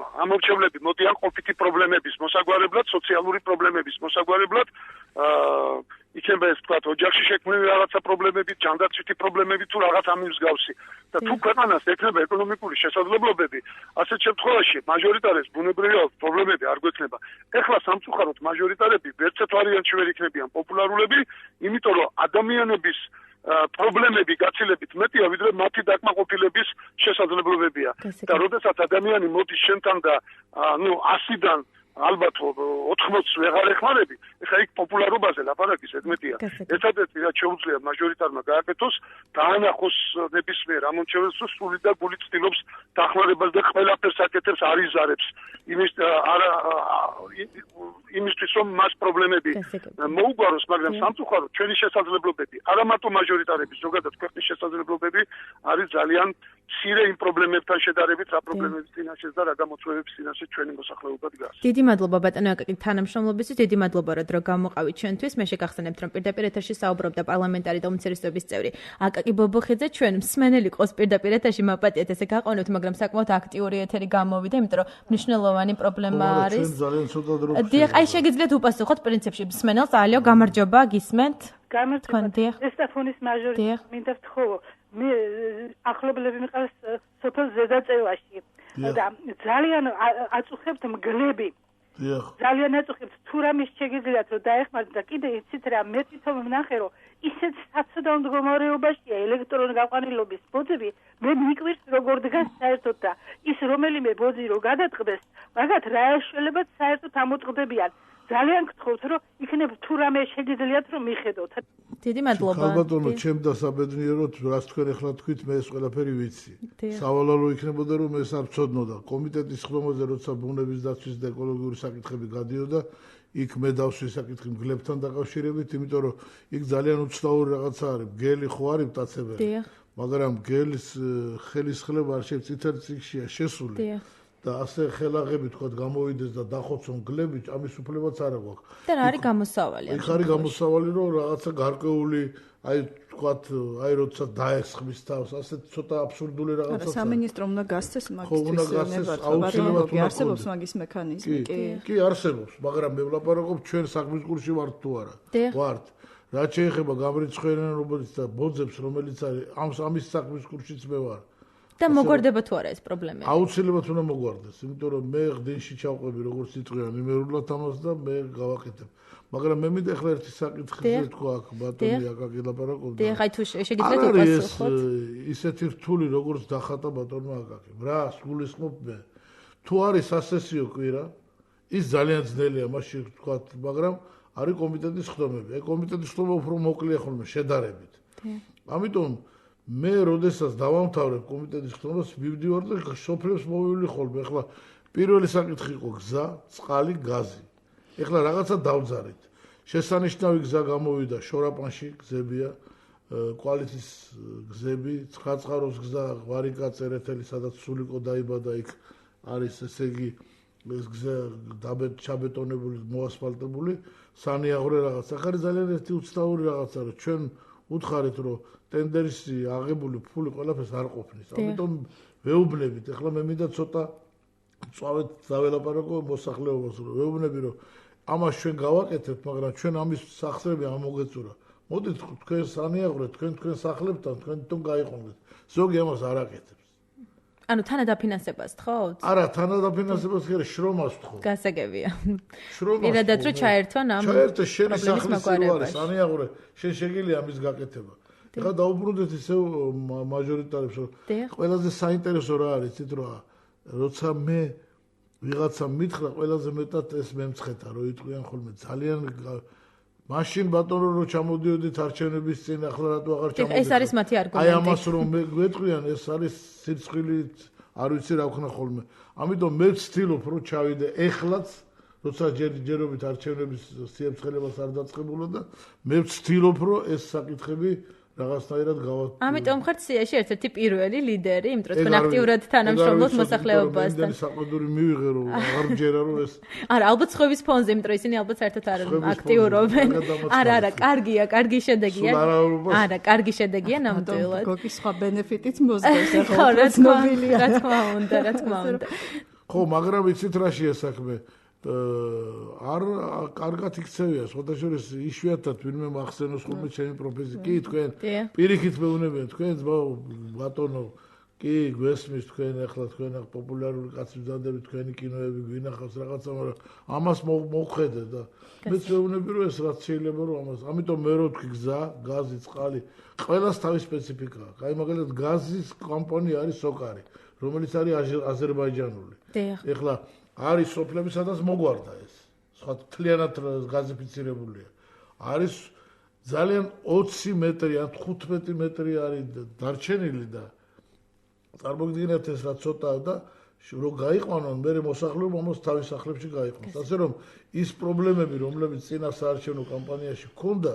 ამორჩევლები მოდიან ყოფითი პრობლემების მოსაგვარებლად, სოციალური პრობლემების მოსაგვარებლად, იქნება ეს თქვა ოჯახში შექმნილი რაღაცა პრობლემები, ჯანდაცვითი პრობლემები თუ რაღაც ამ მსგავსი. და თუ ქვეყანას ექნება ეკონომიკური შესაძლებლობები, ასეთ შემთხვევაში მაჟორიტარებს ბუნებრივია პრობლემები არ გვექნება. ეხლა სამწუხაროდ მაჟორიტარები ვერცერთ ვარიანტში ვერ იქნებიან პოპულარულები, იმიტომ რომ ადამიანების პრობლემები გაცილებით მეტია, ვიდრე მათი დაკმაყოფილების შესაძლებლობებია. და როდესაც ადამიანი მოდის შენთან და 100-დან ალბათ 80-ს ვეღარ ეხმარები, ეხლა იქ პოპულარობაზე ლაპარაკი ზედმეტია. ერთადერთი რაც შეუძლია მაჟორიტარმა გააკეთოს, დაანახოს ნებისმიერ ამორჩეველს, რომ სული და გული ცდილობს დახმარებას და ყველაფერს აკეთებს, არ იზარებს იმისთვის, რომ მას პრობლემები მოუგვაროს, მაგრამ სამწუხაროდ ჩვენი შესაძლებლობები, არა მარტო მაჟორიტარების, ზოგადად ქვეყნის შესაძლებლობები არის ძალიან მცირე იმ პრობლემებთან შედარებით, რა პრობლემების წინაშეც და რა გამოწვევების წინაშე ჩვენი მოსახლეობა დგას. დიდი მადლობა ბატონო აკაკი თანამშრომლობისთვის, დიდი მადლობა რომ დრო გამოყავით ჩვენთვის. მე შეგახსენებთ რომ პირდაპირ ეთერში საუბრობდა პარლამენტარი და უმცირესობების წევრი აკაკი ბობოხიძე. ჩვენ მსმენელი ყოს პირდაპირ ეთერში მაპატიეთ ესე გაყოვნებთ, მაგრამ საკმაოდ აქტიური ეთერი გამოვიდა, იმიტომ რომ მნიშვნელოვანი პრობლემა არის. დიახ, აი შეგიძლიათ უპასუხოთ პრინციპში მსმენელს. ალიო, გამარჯობა, გისმენთ? გამარჯობა. ესტაფონის მაჟორიტარი მინდა ვთქო, მე ახლობლები მიყავს სოფელ ზედაწევაში და ძალიან აწუხებთ მგლები. ძალიან აწუხებთ, თუ რამე შეგიძლიათ რომ დაეხმაროთ და კიდე იცით რა, მე თვითონ ვნახე რომ ისეთ საცოდავ მდგომარეობაშია ელექტრონული გაყვანილობის ბოძები, მე მიკვირს როგორ დგას საერთოდ და ის რომელიმე ბოძი რო გადაწყდეს, მაგათ რა ეშველებად საერთოდ ამოწყდებიან. ძალიან გთხოვთ რომ იქნებ თუ რამე შეგიძლიათ რომ მიხედოთ. დიდი მადლობა. ხალბატონო, ჩემ და საბედნიეროდ რაც თქვენ ახლა თქვით, მე ეს ყველაფერი ვიცი. სავალალო იქნებოდა რომ ეს არ ვცოდნოდა. კომიტეტის ხდომაზე როცა ბუნების დაცვის და ეკოლოგიური საკითხები გადიოდა, იქ მე დავსვი საკითხი მგლებთან დაკავშირებით, იმიტომ რომ იქ ძალიან უცნაური რაღაცა არის. მგელი ხო არის მტაცებელი, მაგრამ მგელის ხელისხლება არ შეწითელ წიგშია შესული. და ასე ხელაღები თქვა გამოვიდეს და დახოცონ მგლები, ამის უფლებაც არ აქვს. და რა არის გამოსავალი? იქ არის გამოსავალი, რომ რაღაცა გარკვეული, აი თქვა, აი როცა დაესხმის თავს, ასე ცოტა აბსურდული რაღაცა. სამინისტრო უნდა გასცეს მაგისთვის ნებართვა. არსებობს მაგის მექანიზმი, კი არსებობს, მაგრამ მე ვლაპარაკობ ჩვენ საქმის კურსში ვართ თუ არა. ვართ. რაც შეეხება გამრიცხველიანობას და ბოძებს, რომელიც არის ამის საქმის კურსშიც მე ვარ. და მოგვარდება თუ არა ეს პრობლემები? აუცილებლად უნდა მოგვარდეს, იმიტომ რომ მე ღდენში ჩავყვები როგორც იტყვიან იმერულად ამას და მე გავაკეთებ. მაგრამ მე მინდა ახლა ერთი საკითხი თქვა აქ ბატონი აკაკი ლაპარაკობდა. დიახ, აი თუ შეგიძლიათ უპასუხოთ. ისეთი რთული როგორც დახატა ბატონმა აკაკი. რა სულისხმობ მე. თუ არის სასესიო კვირა, ის ძალიან ძნელია მასში თქვა, მაგრამ არის კომიტეტის ხდომები. აი კომიტეტის ხდომა უფრო მოკლეა ხოლმე შედარებით. ამიტომ მე როდესაც დავამთავრებ კომიტეტის ხდომას, მივდივარ და სოფლებს მოვივლი ხოლმე. ახლა პირველი საკითხი იყო გზა, წყალი, გაზი. ახლა რაღაცა დავძარით. შესანიშნავი გზა გამოვიდა შორაპანში, გზებია, კვალეთის გზები, ცხაწყაროს გზა, ვარიკა-წერეთელი, სადაც სულიკო დაიბადა, იქ არის ესე იგი ეს გზა ჩაბეტონებული, მოასფალტებული, სანიაღვრე რაღაც. ახლა ძალიან ერთი უცნაური რაღაცა, რომ ჩვენ უთხარით, რომ ტენდერის აღებული ფული ყველაფერს არ ყოფნის. ამიტომ ვეუბნებით, ახლა მე მინდა ცოტა წავედ დაველაპარაკო მოსახლეობას, რომ ვეუბნები, რომ ამას ჩვენ გავაკეთებთ, მაგრამ ჩვენ ამის სახსრები ამოგეწურა. მოდით თქვენ სანიაღვრეთ, თქვენ სახლებთან, თქვენ თვითონ გაიყონეთ. ზოგი ამას არ აკეთებს. ანუ თანადაფინანსებას თხოვთ? არა, თანადაფინანსებას კი არა, შრომას ვთხოვ. გასაგებია. პირადად რომ ჩაერთვან ამ ჩაერთე შენი სახლის სიუარის, ანიაღურე, შენ შეგიძლია ამის გაკეთება. ეხლა დაუბრუნდეთ ისევ მაჟორიტარებს, რომ ყველაზე საინტერესო რა არის, იცით რა, როცა მე ვიღაცა მითხრა, ყველაზე მეტად ეს მემცხეთა, რომ იტყვიან ხოლმე ძალიან მაშინ ბატონო რომ ჩამოდიოდით არჩევნების წინ, ახლა რატო აღარ ჩამოდით? ეს არის მათი არგუმენტი. აი ამას რომ მე გვეტყვიან, ეს არის სირცხვილით, არ ვიცი რა ვქნა ხოლმე. ამიტომ მე ვცდილობ რომ ჩავიდე ეხლაც, როცა ჯერჯერობით არჩევნების სიემცხლებას არ დაწყებულა და მე ვცდილობ რომ ეს საკითხები რაღაცნაირად გავა. ამიტომ ხართ სიაში ერთ-ერთი პირველი ლიდერი, იმიტომ რომ თქვენ აქტიურად თანამშრომლობთ მოსახლეობასთან. მე საყდური მივიღე რომ აღარ მჯერა რომ ეს. არა, ალბათ სხვების ფონზე, იმიტომ რომ ისინი ალბათ საერთოდ არ აქტიურობენ. არა, კარგია, კარგი შედეგია. არა, კარგი შედეგია ნამდვილად. გოგის სხვა ბენეფიტიც მოსდევს ახლა. რა თქმა უნდა, რა თქმა უნდა. ხო, მაგრამ იცით რა შეასაქმე? არ კარგად იქცევია, სხვადასხვა იშვიათად ვინმე მახსენოს ხოლმე ჩემი პროფესია. კი, თქვენ პირიქით მეუბნებიან, თქვენ ბატონო, კი, გვესმის თქვენ ახლა თქვენ პოპულარული კაცი ვზადებით, თქვენი კინოები გვინახავს რაღაცა, მაგრამ ამას მოხედე და მეც მეუბნები რომ ეს რაც შეიძლება რომ ამას. ამიტომ მე რო თქვი გზა, გაზი, წყალი, ყველას თავის სპეციფიკა აქვს. აი მაგალითად გაზის კომპანია არის სოკარი, რომელიც არის აზერბაიჯანული. ეხლა არის სოფლები, სადაც მოგვარდა ეს. სხვა თლიანად გაზიფიცირებულია. არის ძალიან 20 მეტრი ან 15 მეტრი არის დარჩენილი და წარმოგიდგენთ ეს რა ცოტაა და რომ გაიყვანონ, მე მოსახლეობა ამას თავის სახლებში გაიყვანს. ასე რომ ის პრობლემები, რომლებიც წინა საარჩევნო კამპანიაში ჰქონდა,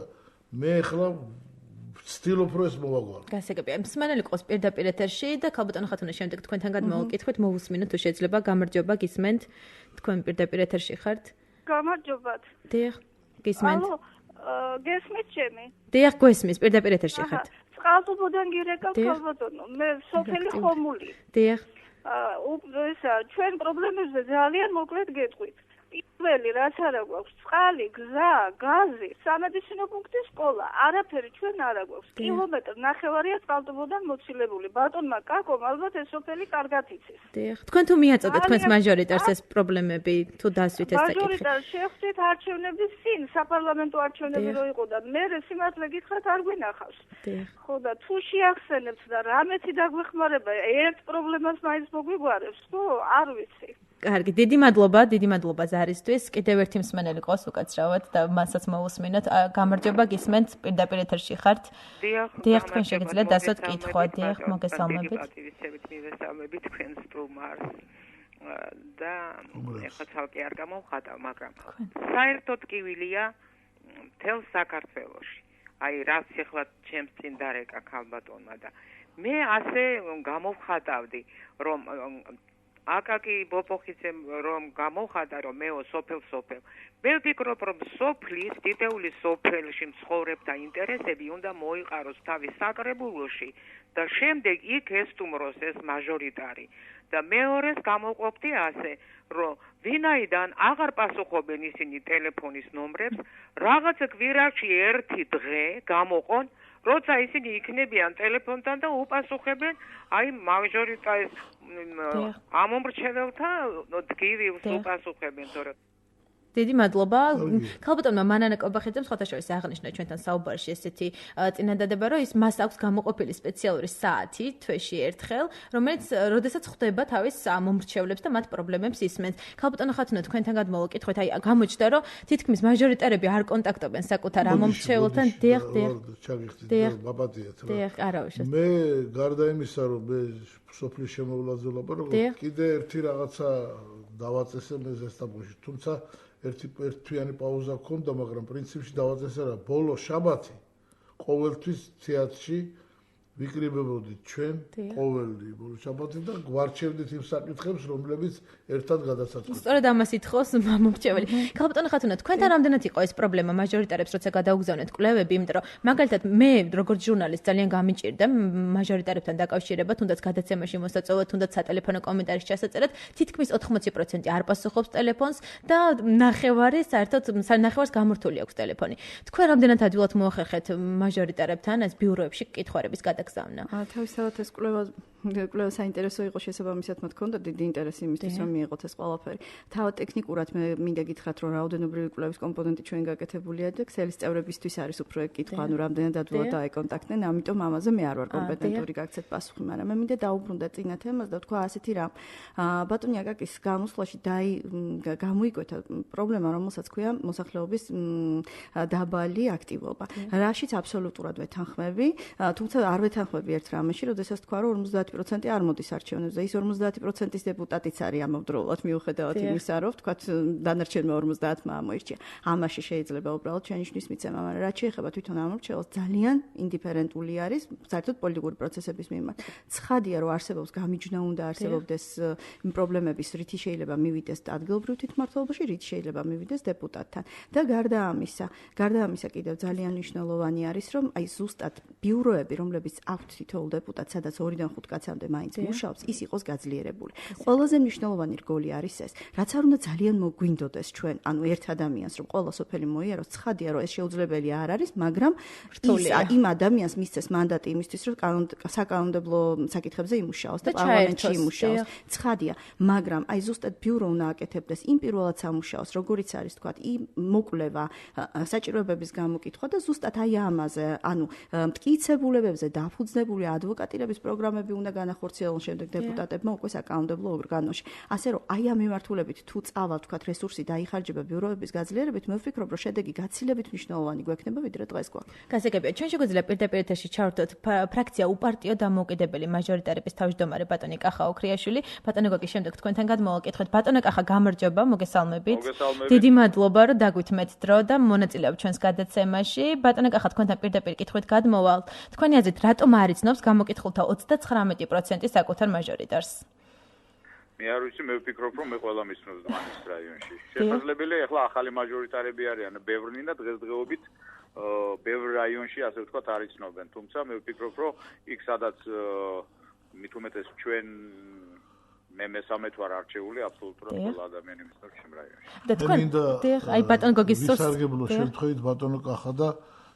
მე ახლა ვცდილობ რომ ეს მოვაგვარო. გასაგებია. მსმენელი ყავს პირდაპირ ეთერში და ქალბატონო ხათუნა შემდეგ თქვენთან გადმოვაკითხოთ, მოვუსმინოთ თუ შეიძლება. გამარჯობა, გისმენთ. თქვენ პირდაპირ ეთერში ხართ? გამარჯობათ. დიახ, გისმენთ. ალო, გესმით ჩემი? დიახ, გესმის, პირდაპირ ეთერში ხართ. წყალტუბოდან გირეკავ ქალბატონო, მე სოფელი ხომული. დიახ. ესა ჩვენ პრობლემებზე ძალიან მოკლედ გეტყვით. პირველი რაც არა გვაქვს, წყალი, გზა, გაზი, სამედიცინო პუნქტი, სკოლა, არაფერი ჩვენ არ გვაქვს. კილომეტრ ნახევარია წყალტუბოდან მოცილებული. ბატონმა კაკომ ალბათ ეს სოფელი კარგად იცის. დიახ. თქვენ თუ მიაწოდეთ თქვენს მაჟორიტარს ეს პრობლემები, თუ დასვით ეს საკითხი? მაჟორიტარს შევხვდით არჩევნების წინ, საპარლამენტო არჩევნები რო იყო და მე სიმართლე გითხრათ არ გვინახავს. ხო და თუ შეახსენებთ და რამეთი დაგვეხმარება, ერთ პრობლემას მაინც მოგვიგვარებს, ხო, არ ვიცი. კარგი, დიდი მადლობა ზარისთვის. კიდევ ერთი მსმენელი ყავს უკაცრავად და მასაც მოვუსმინოთ. გამარჯობა, გისმენთ, პირდაპირ ეთერში ხართ? დიახ, თქვენ შეგიძლიათ დასვათ კითხვა, დიახ, მოგესალმებით. პატივისცემით მივესალმებით თქვენს სტუმარს. და ეხლა ცალკე არ გამოვხატავ, მაგრამ საერთოდ კივილია მთელ საქართველოში. აი, რაც ეხლა ჩემს წინ დარეკა ქალბატონმა და მე ასე გამოვხატავდი, რომ აკაკი ბობოხიცემ რომ გამოვხატა რომ მეო სოფელ მე ვფიქრობ რომ სოფლის დიდეული სოფელში მცხოვრებთა ინტერესები უნდა მოიყაროს თავის საკრებულოში და შემდეგ იქ ესტუმროს ეს მაჟორიტარი და მეორეს გამოვყოფდი ასე რომ ვინაიდან აღარ პასუხობენ ისინი ტელეფონის ნომრებს რაღაც კვირაში ერთი დღე გამოყონ როცა ისინი იქნებიან ტელეფონთან და უპასუხებენ აი მაჟორიტარის ამომრჩეველთა დგივილს უპასუხებენ თორემ დიდი მადლობა. ქალბატონმა მანანა კობახიძემ სხვათაშორის აღნიშნა ჩვენთან საუბარში ესეთი წინადადება, რომ მას აქვს გამოყოფილი სპეციალური საათი თვეში ერთხელ, რომელიც როდესაც ხვდება თავის მომრჩევლებს და მათ პრობლემებს ისმენს. ქალბატონო ხათუნა თქვენთან გადმოვაკითხოთ, აი გამოჩნდა, რომ თითქმის მაჟორიტარები არ კონტაქტობენ საკუთარ მომრჩევლთან. დიახ. ბაბადიათ რა. დიახ, არავის. მე გარდა იმისა, რომ მე სოფლის შემოვლაზე ვლაპარაკობ, კიდე ერთი რაღაცა დავაწესე მე ზესტაფონში, თუმცა ერთთვიანი პაუზა გქონდა, მაგრამ პრინციპში დავაწესე რა, ბოლო შაბათი ყოველთვის თეატრში ვიკრიბებოდით ჩვენ ყოველი ბოლო შაბათი და გვარჩევდით იმ საკითხებს, რომლებიც ერთად გადასაწყვეტ. სწორედ ამას ითხოვს მომრჩეველი. ქალბატონო ხათუნა, თქვენთან რამდენად იყო ეს პრობლემა მაჟორიტარებს, როცა გადაუგზავნეთ კვლევები, იმიტომ რომ მაგალითად მე როგორც ჟურნალისტ ძალიან გამიჭირდა მაჟორიტარებთან დაკავშირება, თუნდაც გადაცემაში მოსაწვევად, თუნდაც სატელეფონო კომენტარში ჩასაწერად, თითქმის 80% არ პასუხობს ტელეფონს და ნახევარს გამორთული აქვს ტელეფონი. თქვენ რამდენად ადვილად მოახერხეთ მაჟორიტარებთან ეს ბიუროებში კითხვარების გადაგზავნა? თავისთავად ეს კვლევა კვლევა საინტერესო იყო შესაბამისად მათ ქონდა დიდი ინტერესი იმისთვის რომ მიიღოთ ეს ყველაფერი. თავად ტექნიკურად მე მინდა გითხრათ რომ რაოდენობრივი კვლევის კომპონენტი ჩვენ გაკეთებულია და ქსელის წევრებისთვის არის უფრო კითხვა, ანუ რამდენად ადვილად დაეკონტაქტნენ, ამიტომ ამაზე მე არ ვარ კომპეტენტური გაგცეთ პასუხი, მაგრამ მე მინდა დაუბრუნდა წინა თემას და თქვა ასეთი რამ. ბატონი აკაკის გამოსვლაში გამოიკვეთა პრობლემა, რომელსაც ქვია მოსახლეობის დაბალი აქტივობა. რაშიც აბსოლუტურად ვეთანხმები, თუმცა არ ვეთანხმები ერთ რამეში, როდესაც თქვა რომ 50% არ მოდის არჩევნებზე. ის 50%-ის დეპუტატიც არის ამავდროულად მიუხედავად იმისა, რომ თქვათ დანარჩენმა 50-მა ამოირჩია. ამაში შეიძლება უბრალოდ შენიშვნის მიცემა, მაგრამ რაც შეეხება თვითონ ამორჩეულს, ძალიან ინდიფერენტული არის საერთოდ პოლიტიკური პროცესების მიმართ. ცხადია, რომ არსებობს გამიჯვნა უნდა არსებობდეს იმ პრობლემების, რითი შეიძლება მივიდეს ადგილობრივ თვითმმართველობაში, რითი შეიძლება მივიდეს დეპუტატთან. და გარდა ამისა კიდევ ძალიან მნიშვნელოვანი არის, რომ აი ზუსტად ბიუროები, რომლებიც აქვთ თითოეულ დეპუტატს, სადაც 2-დან 5 კაცამდე მაინც მუშაობს, ის იყოს გაძლიერებული. ყველაზე მნიშვნელოვანი რგოლი არის ეს, რაც არ უნდა ძალიან მოგვინდოდეს ჩვენ, ანუ ერთ ადამიანს, რომ ყველა სოფელი მოიაროს, ცხადია, რომ ეს შეუძლებელი არ არის, მაგრამ იმ ადამიანს მისცეს მანდატი იმისთვის, რომ საკანონმდებლო საკითხებზე იმუშაოს და პარლამენტში იმუშაოს. ცხადია, მაგრამ აი ზუსტად ბიურო უნდა აკეთებდეს იმ პირველად სამუშაოს, როგორიც არის თქვათ, მოკვლევა, საჭიროებების გამოკითხვა და ზუსტად აი ამაზე, ანუ მტკიცებულებებზე დაფუძნებული ადვოკატირების პროგრამები უნდა განახორციელონ შემდეგ დეპუტატებმა უკვე საკანონმდებლო ორგანოში. ასე რომ აი ამ მიმართულებით თუ წავალ თქვათ რესურსი დაიხარჯება ბიუროების გაძლიერებით, მე ვფიქრობ, რომ შედეგი გაცილებით მნიშვნელოვანი გვექნება ვიდრე დღეს გვაქვს. გასაგებია, ჩვენ შეგვიძლია პირდაპირ ეთერში ჩავერთოთ ფრაქცია უპარტიო დამოუკიდებელი მაჟორიტარების თავმჯდომარე ბატონი კახა ოქრიაშვილი. ბატონო გოგის შემდეგ თქვენთან გადმოვაკითხოთ. ბატონო კახა, გამარჯობა, მოგესალმებით. დიდი მადლობა, რომ დაგვითმეთ დრო და მონაწილეობთ ჩვენს გადაცემაში. ბატონო კახა, თქვენთან პირდაპირ კითხვით გადმოვალ. თქვენი აზრით, რატომ არ იცნობს გამოკითხულთა 39% საკუთარ მაჟორიტარს? მე არ ვიცი, მე ვფიქრობ, რომ მე ყველა მისცნობს დმანის რაიონში. შესაძლებელია, ახლა ახალი მაჟორიტარები არიან ბევრნი და დღესდღეობით ბევრ რაიონში, ასე ვთქვათ, არ იცნობენ. თუმცა მე ვფიქრობ, რომ იქ სადაც მით უმეტეს ჩვენ მე მესამე თუ არ არჩეული, აბსოლუტურად ყველა ადამიანი მისცნობს იმ რაიონში. და თქვენ აი ბატონ გოგის სოს ვისარგებლო შემთხვევით ბატონო კახა და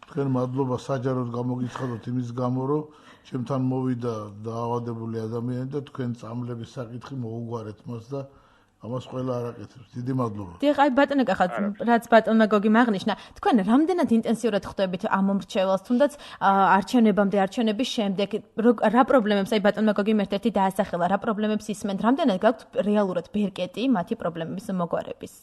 თქვენ მადლობა საჯაროდ გამოგიცხადოთ იმის გამო, რომ ჩემთან მოვიდა დაავადებული ადამიანი და თქვენ წამლების საკითხი მოუგვარეთ მას და ამას ყველა არ აკეთებს. დიდი მადლობა. დიახ, აი ბატონო კახა, რაც ბატონმა გოგი მაგნიშნა, თქვენ რამდენად ინტენსიურად ხვდებით ამ მომრჩეველს, თუნდაც არჩევნებამდე, არჩევნების შემდეგ, რა პრობლემებს, აი ბატონმა გოგი ერთ-ერთი დაასახელა, რა პრობლემებს ისმენთ, რამდენად გაქვთ რეალურად ბერკეტი მათი პრობლემების მოგვარების?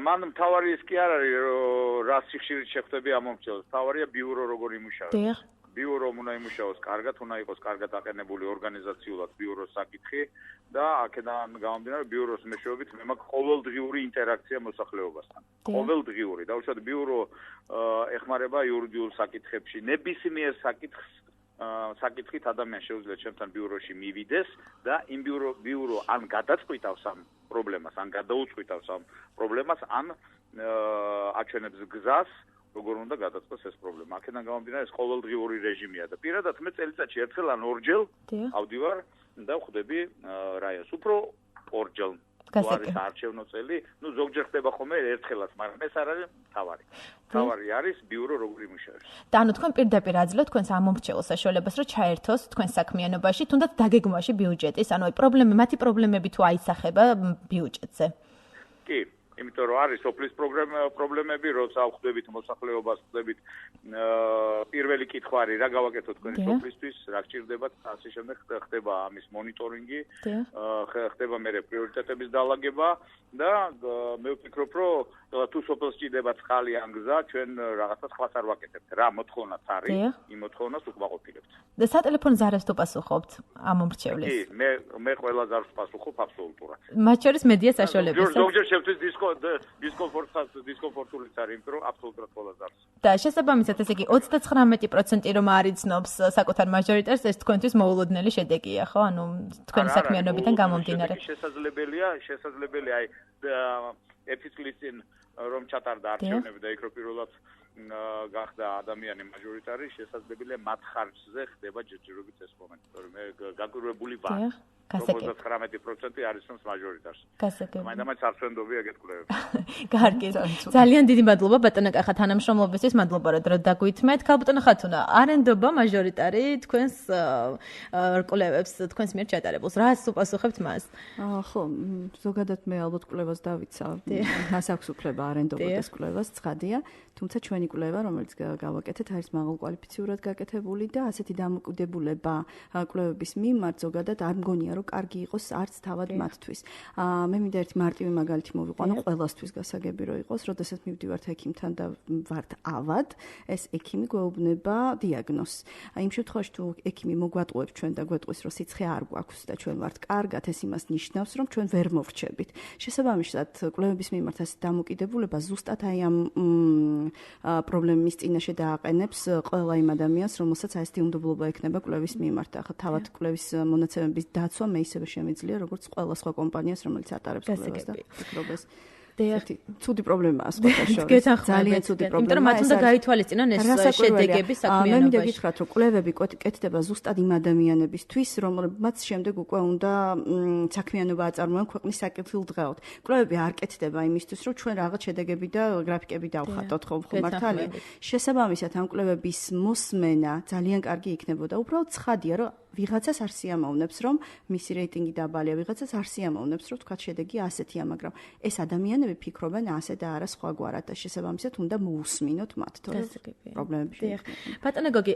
მან მთავარი ის კი არ არის, რომ რა სიხშირით შეხვდები ამ მომრჩეველს. მთავარია ბიურო როგორ იმუშავებს. დიახ. ბიურო უნდა იმუშაოს კარგად, უნდა იყოს კარგად აყენებული ორგანიზაციულად ბიუროს საკითხი და აქედან გამომდინარე ბიუროს მეშვეობით მე მაქვს ყოველდღიური ინტერაქცია მოსახლეობასთან. ყოველდღიური. დაუშვათ ბიურო ეხმარება იურიდიულ საკითხებში. ნებისმიერ საკითხით ადამიანს შეუძლია ჩემთან ბიუროში მივიდეს და იმ ბიურო ან გადაწყვიტავს ამ პრობლემას, ან გადაუწყვიტავს ამ პრობლემას, ან აჩვენებს გზას, როგორ უნდა გადაწყდეს ეს პრობლემა. აქედან გამომდინარე ეს ყოველდღიური რეჟიმია და პირადად მე წელიწადში ერთხელ ან ორჯერ ავდივარ და ვხვდები რაიონს. უფრო ორჯერ. არის არჩევნო წელი, ზოგჯერ ხდება ხოლმე ერთხელაც, მაგრამ ეს არ არის მთავარი. მთავარი არის ბიურო როგორ იმუშავებს. და ანუ თქვენ პირდაპირ აძლევთ თქვენს ამ მომრჩეულ საშუალებას, რომ ჩაერთოს თქვენ საქმიანობაში, თუნდაც დაგეგმვაში ბიუჯეტის, ანუ აი მათი პრობლემები თუ აისახება ბიუჯეტზე. კი. იმიტომ რომ არის სოფლის პრობლემები, როცა ხვდებით მოსახლეობას, ხვდებით პირველი კითხვა არის, რა გავაკეთოთ თქვენი სოფლისთვის, რა გჭირდებათ, ასე შემდეგ ხდება ამის მონიტორინგი, ხდება მერე პრიორიტეტების დალაგება და მე ვფიქრობ, რომ თუ სოფელს ჭირდება წყალი ან გზა, ჩვენ რაღაცა სხვას არ ვაკეთებთ. რა მოთხოვნაც არის, იმ მოთხოვნას უკმაყოფილებთ. და სატელეფონო ზარებს თუ პასუხობთ ამ მომრჩევლებს? კი, მე ყველა ზარს ვპასუხობ აბსოლუტურად. მათ შორის მედია საშუალებისა. ზოგჯერ შევთვის დისკომფორტულიც არის, იმიტომ რომ აბსოლუტურად ყველა ზარს. და შესაბამისად, ესე იგი 39% რომ არ იცნობს საკუთარ მაჟორიტარს, ეს თქვენთვის მოულოდნელი შედეგია, ხო? ანუ თქვენი საქმიანობიდან გამომდინარე. შესაძლებელია აი ერთი წლის წინ რომ ჩატარდა არჩევნები და იქ რო პირველად გახდა ადამიანი მაჟორიტარი, შესაძლებელია მათ ხარჯზე ხდება ჯერჯერობით ეს მომენტი, თორემ მე გაკვირვებული ვარ. 99% არის თავს მაჟორიტარს. მაინც არც ვენდობი ეგეთ კვლევებს. კარგი. ძალიან დიდი მადლობა ბატონო კახა თანამშრომლობისთვის, მადლობა რომ დრო დაგვითმეთ. ქალბატონო ხათუნა, არენდობა მაჟორიტარი თქვენს კვლევებს თქვენს მიერ ჩატარებულს. რას უპასუხებთ მას? ხო, ზოგადად მე ალბათ კვლევას დავიცა. მას აქვს უფლება არენდობოდეს კვლევას, ცხადია. თუმცა ჩვენი კვლევა, რომელიც გავაკეთეთ, არის მაღალკვალიფიციურად გაკეთებული და ასეთი დამოკიდებულება კვლევების მიმართ ზოგადად არ მგონია, რომ კარგი იყოს არც თავად მათთვის. მე მინდა ერთი მარტივი მაგალითი მოვიყვანო ყველასთვის გასაგები რომ იყოს, როდესაც მივდივართ ექიმთან და ვართ ავად, ეს ექიმი გვეუბნება დიაგნოზს. იმ შემთხვევაში თუ ექიმი მოგვატყუებს ჩვენ და გვეტყვის, რომ სიცხე არ გვაქვს და ჩვენ ვართ კარგად, ეს იმას ნიშნავს, რომ ჩვენ ვერ მოვრჩებით. შესაბამისად, კვლევების მიმართ ასეთი დამოკიდებულება ზუსტად აი ამ პრობლემის წინაშე დააყენებს ყველა იმ ადამიანს, რომელსაც ასეთი უნდობლობა ექნება კვლევის მიმართ. ახლა თავად კვლევის მონაცემების დაცვა მე ისევე შემიძლია, როგორც ყველა სხვა კომპანიას, რომელიც ატარებს კვლევას და ფიქრობას. ერთი ცუდი პრობლემაა სხვათა შორის. ძალიან ცუდი პრობლემაა. იმიტომ რომ მათ უნდა გაითვალისწინონ ეს შედეგები საქმიანობაში. მე მინდა გითხრათ, რომ კვლევები კეთდება ზუსტად იმ ადამიანებისთვის, რომელმაც შემდეგ უკვე უნდა საქმიანობა აწარმოონ ქვეყნის საკეთილდღეოდ. კვლევები არ კეთდება იმისთვის, რომ ჩვენ რაღაც შედეგები და გრაფიკები დავხატოთ, ხო მართალია. შესაბამისად, ამ კვლევების მოსმენა ძალიან კარგი იქნებოდა. უბრალოდ ცხადია, რომ ვიღაცას არ სიამოვნებს, რომ მისი რეიტინგი დაბალია, ვიღაცას არ სიამოვნებს, რომ თქვა შედეგი ასეთია, მაგრამ ეს ადამიანები ფიქრობენ ასე და არა სხვაგვარად და შესაბამისად უნდა მოусმინოთ მათ, თორემ პრობლემები შეექმნიან. ბატონო გოგი,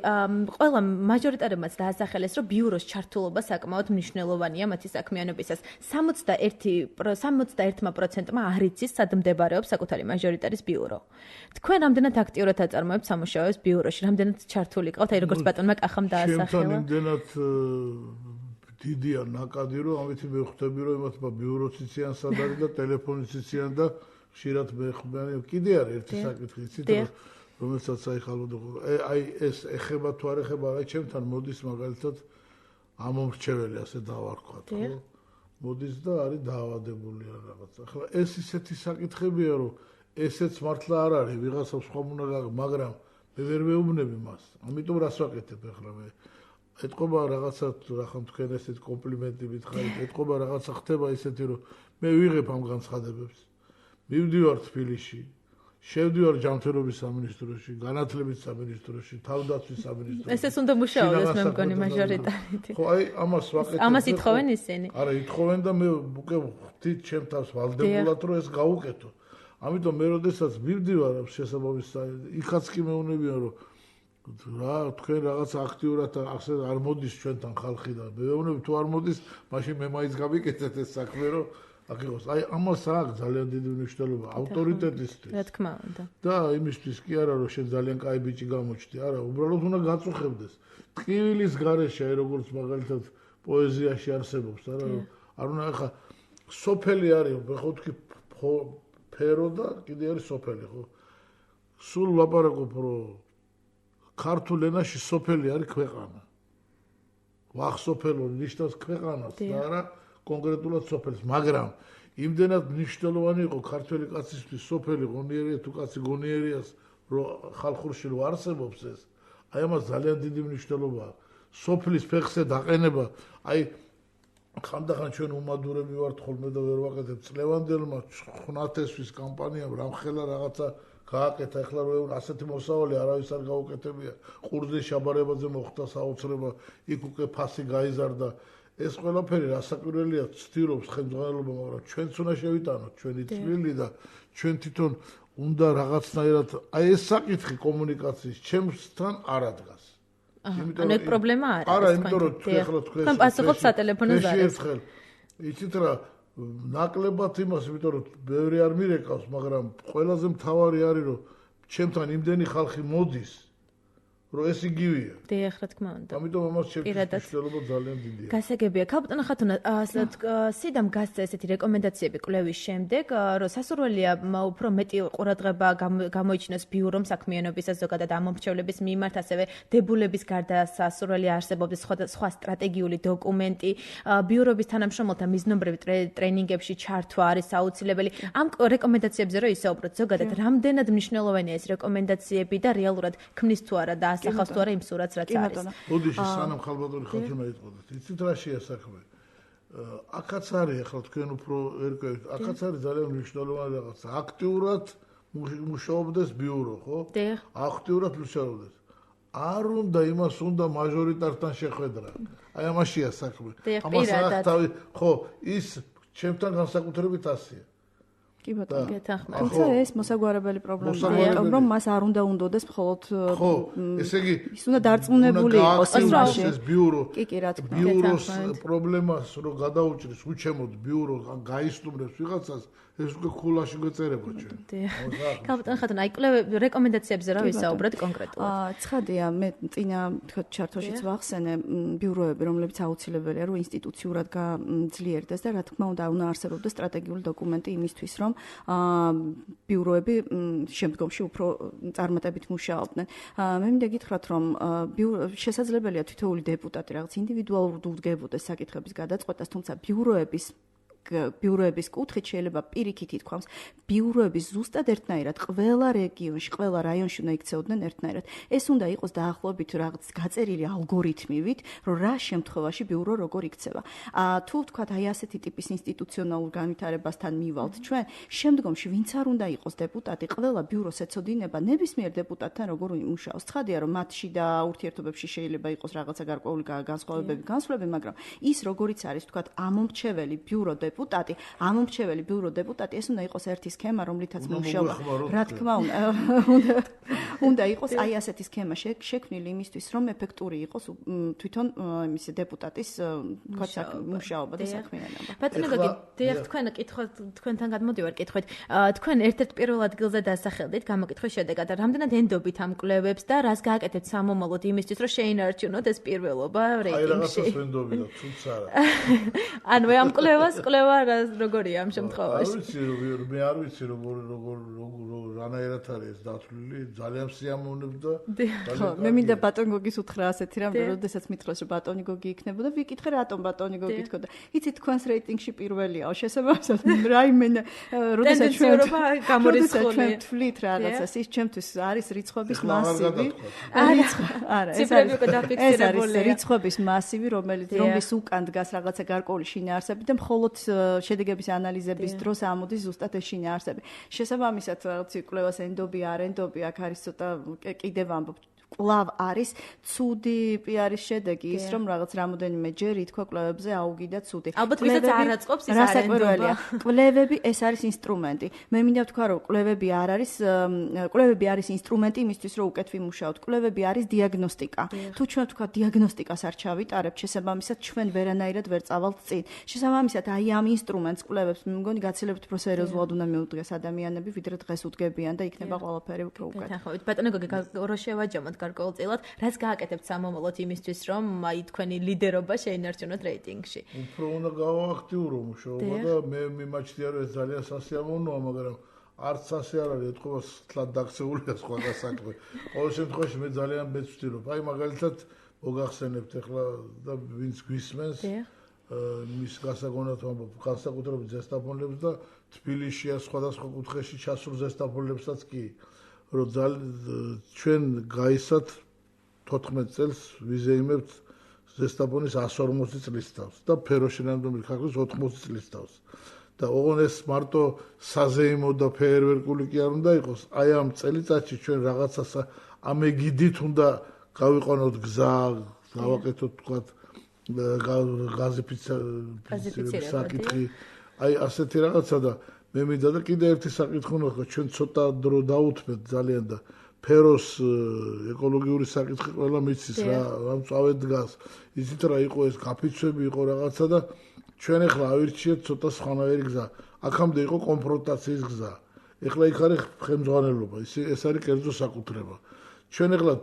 ყველა მაჟორიტარებმაც დაასახელეს, რომ ბიუროს ჩართულობა საკმაოდ მნიშვნელოვანია მათი საქმიანობისას. 61%-მა არ იცის, სად მდებარეობს საკუთარი მაჟორიტარის ბიურო. თქვენ რამდენად აქტიურად აწარმოებთ სამუშაოებს ბიუროში, რამდენად ჩართული ყავთ, აი როგორც ბატონმა კახამ დაასახელა. დიდია ნაკადი რომ ამით მე ხვდები რომ იმათ ბიუროც იციან სად არის და ტელეფონიც იციან და ხშირად მე ხვდები კიდე არის ერთი საკითხი იცით რომელსაც აი ხალხო აი ეს ეხება თუ არ ეხება აი ჩემთან მოდის მაგალითად ამომრჩეველი ასე დავარქვათ ხო მოდის და არის დაავადებული ან რაღაც ახლა ეს ისეთი საკითხებია რომ ესეც მართლა არ არის ვიღაცას სხვა უნდა მაგრამ მე ვერ მეუბნები მას ამიტომ რას ვაკეთებ ახლა მე ეთყობა რაღაცა რახან თქვენ ესეთ კომპლიმენტი მითხარით ეთყობა რაღაცა ხდება ისეთი რომ მე ვიღებ ამ განცხადებებს მივდივარ თბილისში შევდივარ ჯანმრთელობის სამინისტროში განათლების სამინისტროში თავდაცვის სამინისტროში ესეც უნდა მუშაობდეს მე მგონი მაჟორიტარით ხო აი ამას ვაკეთებ ამას ითხოვენ ისინი არა ითხოვენ და მე უკვე ვხდით ჩემ თავს ვალდებულად რომ ეს გავუკეთო ამიტომ მე როდესაც მივდივარ შესაბამის იქაც კი მეუნებიან რომ რა თქვენ რაღაც აქტიურად ასე არ მოდის ჩვენთან ხალხი და მეუბნები თუ არ მოდის მაშინ მე მაინც გავიკეთეთ ეს საქმე რომ აქ იყოს აი ამას აქვს ძალიან დიდი მნიშვნელობა ავტორიტეტისთვის რა თქმა უნდა და იმისთვის კი არა რომ შენ ძალიან კაი ბიჭი გამოჩდი არა უბრალოდ უნდა გაწუხებდეს ტკივილის გარეშე აი როგორც მაგალითად პოეზიაში არსებობს არა რომ არ უნდა ახლა სოფელი არის ხო თქვი ფერო და კიდე არის სოფელი ხო სულ ლაპარაკობ რომ ქართულ ენაში სოფელი არის ქვეყანა. ვახსოფელო ნიშნავს ქვეყანას და არა კონკრეტულად სოფელს, მაგრამ იმდენად მნიშვნელოვანი იყო ქართველი კაცისთვის სოფელი გონიერია თუ კაცი გონიერიას რომ ხალხურში რო არსებობს ეს. აი ამას ძალიან დიდი მნიშვნელობა აქვს. სოფლის ფეხზე დაყენება, აი ხანდახან ჩვენ უმადურები ვართ ხოლმე და ვერ ვაკეთებ წლევანდელმა ხნათესვის კამპანიამ რამხელა რაღაცა გააკეთა ახლა რომ ასეთი მოსავალი არავის არ გაუკეთებია ყურძნის შაბარებაზე მოხდა საოცრება იქ უკვე ფასი გაიზარდა ეს ყველაფერი რასაკვირველია ცდილობს ხელმძღვანელობა მაგრამ ჩვენც უნდა შევიტანოთ ჩვენი წვლილი და ჩვენ თვითონ უნდა რაღაცნაირად აი ეს საკითხი კომუნიკაციის ჩემსთან არ ადგას ანუ ეს პრობლემა არის არა იმიტომ რომ ახლა თქვენ პასუხობთ სატელეფონო ზარებს იცით რა ნაკლებად იმას, იმიტომ რომ ბევრი არ მირეკავს, მაგრამ ყველაზე მთავარი არის, რომ ჩემთან იმდენი ხალხი მოდის, რომ ეს იგივეა. დიახ, რა თქმა უნდა. ამიტომ ამას შეფასება ძალიან დიდია. გასაგებია. ქალბატონო ხათუნა, სიდამ გასცა ესეთი რეკომენდაციები კვლევის შემდეგ, რომ სასურველია უფრო მეტი ყურადღება გამოიჩინოს ბიურომ საქმიანობისა ზოგადად ამომრჩევლების მიმართ, ასევე დებულების გარდა სასურველია არსებობდეს სხვა სტრატეგიული დოკუმენტი, ბიურობის თანამშრომელთა მიზნობრივი ტრენინგებში ჩართვა არის აუცილებელი. ამ რეკომენდაციებზე რო ისაუბროთ, ზოგადად რამდენად მნიშვნელოვანია ეს რეკომენდაციები და რეალურად ქმნის თუ არა და ასახავს თუ არა იმ სურათს, რაც არის. ოდიში სანამ ხალბატონი ხათუნა იტყოდეთ, იცით რა შეა საქმე? აქაც არის ახლა თქვენ უფრო ერკვევით, აქაც არის ძალიან მნიშვნელოვანი რაღაცა. აქტიურად მუშაობდეს ბიურო, ხო? აქტიურად მუშაობდეს. არ უნდა იმას უნდა მაჟორიტართან შეხვედრა. აი ამაშია საქმე. ამას თავი ხო, ის ჩემთან განსაკუთრებით ასია. კი ბატონო, გეთანხმებით. თუმცა ეს მოსაგვარებელი პრობლემაა, იმიტომ რომ მას არ უნდა უნდოდეს მხოლოდ ხო, ესე იგი ის უნდა დარწმუნებული იყოს იმაში. ეს ბიურო. კი, რა თქმა უნდა. ბიუროს პრობლემას რო გადაუჭრის, უჩემოდ ბიურო გაისტუმრებს ვიღაცას, ეს უკვე ქულაში გვეწერება ჩვენ. ქალბატონო ხათუნა, აი რეკომენდაციებზე რა ვისაუბრეთ კონკრეტულად? ცხადია, მე წინა ჩართვაშიც ვახსენე ბიუროები, რომლებიც აუცილებელია, რომ ინსტიტუციურად გაძლიერდეს და რა თქმა უნდა, უნდა არსებობდეს სტრატეგიული დოკუმენტი იმისთვის, რომ ბიუროები შემდგომში უფრო წარმატებით მუშაობდნენ. მე მინდა გითხრათ, რომ შესაძლებელია თითოეული დეპუტატი რაღაც ინდივიდუალურად უდგებოდეს საკითხების გადაწყვეტას, თუმცა ბიუროების კუთხით შეიძლება პირიქით ითქვამს, ბიუროების ზუსტად ერთნაირად ყველა რეგიონში, ყველა რაიონში უნდა იქცეოდნენ ერთნაირად. ეს უნდა იყოს დაახლოებით რაღაც გაწერილი ალგორითმივით, რომ რა შემთხვევაში ბიურო როგორ იქცევა. თუ ვთქვათ, აი ასეთი ტიპის ინსტიტუციონალურ განვითარებასთან მივალთ ჩვენ, შემდგომში ვინც არ უნდა იყოს დეპუტატი, ყველა ბიუროს ეცოდინება ნებისმიერ დეპუტატთან როგორ იმუშაოს. ცხადია, რომ მათში და ურთიერთობებში შეიძლება იყოს რაღაცა გარკვეული განსხვავებები, განსხვავებები, მაგრამ ის როგორიც არის, ვთქვათ, ამომრჩეველი ბიურო ამომრჩეველი ბიურო დეპუტატი, ეს უნდა იყოს ერთი სქემა, რომლითაც მუშაობა. რა თქმა უნდა იყოს აი ასეთი სქემა შექმნილი იმისთვის, რომ ეფექტური იყოს თვითონ იმისი დეპუტატის თქვათ მუშაობა და საქმიანობა. ბატონო გოგი, დიახ, თქვენთან გადმოდივარ კითხვით. თქვენ ერთ-ერთ პირველ ადგილზე დასახელდით გამოკითხვის შედეგად, რამდენად ენდობით ამ კვლევებს და რას გააკეთეთ სამომავლოდ იმისთვის, რომ შეინარჩუნოთ ეს პირველობა რეიტინგში? აი რაღაცას ვენდობი და თუმცა არა. ანუ ამ კვლევა როგორია ამ შემთხვევაში? მე არ ვიცი როგორ რანაირად არის ეს დათვლილი, ძალიან სიამოვნებ და ხო, მე მინდა ბატონ გოგის უთხრა ასეთი რამე, როდესაც მითხრას რომ ბატონი გოგი იქნებოდა, ვიკითხე რატომ ბატონი გოგი თქო და იცით თქვენს რეიტინგში პირველიაო, შესაბამისად რაიმე როდესაც ჩვენ თვლით რაღაცას, ის ჩემთვის არის რიცხვების მასივი. არა, ეს არის რიცხვების მასივი, რომლის უკან დგას რაღაცა გარკვეული შინაარსები და მხოლოდ შედეგების ანალიზების დროს ამოდის ზუსტად ეს შინაარსები. შესაბამისად, რაღაც კვლევას ენდობი, არ ენდობი, აქ არის ცოტა კიდევ ამბობ. კვლავ არის ცუდი პიარის შედეგი ის რომ რაღაც რამოდენიმე ჯერ ითქვა კვლევებზე აუგი და ცუდი. ალბათ ვისაც არ აწყობს ის არ ენდობა. კვლევები ეს არის ინსტრუმენტი. მე მინდა ვთქვა რომ კვლევები არის ინსტრუმენტი იმისთვის რომ უკეთ ვიმუშაოთ. კვლევები არის დიაგნოსტიკა. თუ ჩვენ ვთქვა დიაგნოსტიკას არ ჩავიტარებთ, შესაბამისად ჩვენ ვერანაირად ვერ წავალთ წინ. შესაბამისად აი ამ ინსტრუმენტს კვლევებს მე მგონი გაცილებით უფრო სერიოზულად უნდა მიუდგეს ადამიანები, ვიდრე დღეს უდგებიან და იქნება ყველაფერი უფრო უკეთ. ხო, ბატონო გოგი, რო შევაჯამოთ გარკვეულწილად, რას გააკეთებთ სამომავლოდ იმისთვის, რომ აი თქვენი ლიდერობა შეინარჩუნოთ რეიტინგში? უფრო უნდა გავააქტიურო მუშაობა და მე მიმაჩნია რომ ეს ძალიან სასიამოვნოა, მაგრამ არც ასე არ არის, ეთქობა სულად დაქცეულია სხვა გასაკვე. ყოველ შემთხვევაში მე ძალიან მეცვდირობ. აი მაგალითად მოგახსენებთ ახლა და ვინც გვისმენს მის გასაგონად ვამბობ, განსაკუთრებით ზესტაფონლებს და თბილისშია სხვადასხვა კუთხეში ჩასულ ზესტაფონლებსაც კი. რომ ჩვენ გაისად 14 წელს ვიზეიმებთ ზესტაფონის 140 წლის თავს და ფეროშინამდე ხალხის 80 წლის თავს. და ოღონდ ეს მარტო საზეიმო და ფეერვერკული კი არ უნდა იყოს. აი ამ წელიწადში ჩვენ რაღაცას ამ ეგიდით უნდა გავიყვანოთ გზა, გავაკეთოთ თქვათ გაზიფიცირების საკითხი. აი ასეთი რაღაცა და მე მინდა და კიდე ერთი საკითხი უნდა ვთქვა, ჩვენ ცოტა დრო დაუთმეთ ძალიან და ფეროს ეკოლოგიური საკითხი ყველა მიცის რა მწავედ დგას. იცით რა იყო ეს გაფიცვები იყო რაღაცა და ჩვენ ახლა ავირჩიეთ ცოტა სხვანაირი გზა. აქამდე იყო კონფრონტაციის გზა. ახლა იქ არის ხელმძღვანელობა, ეს არის კერძო საკუთრება. ჩვენ ახლა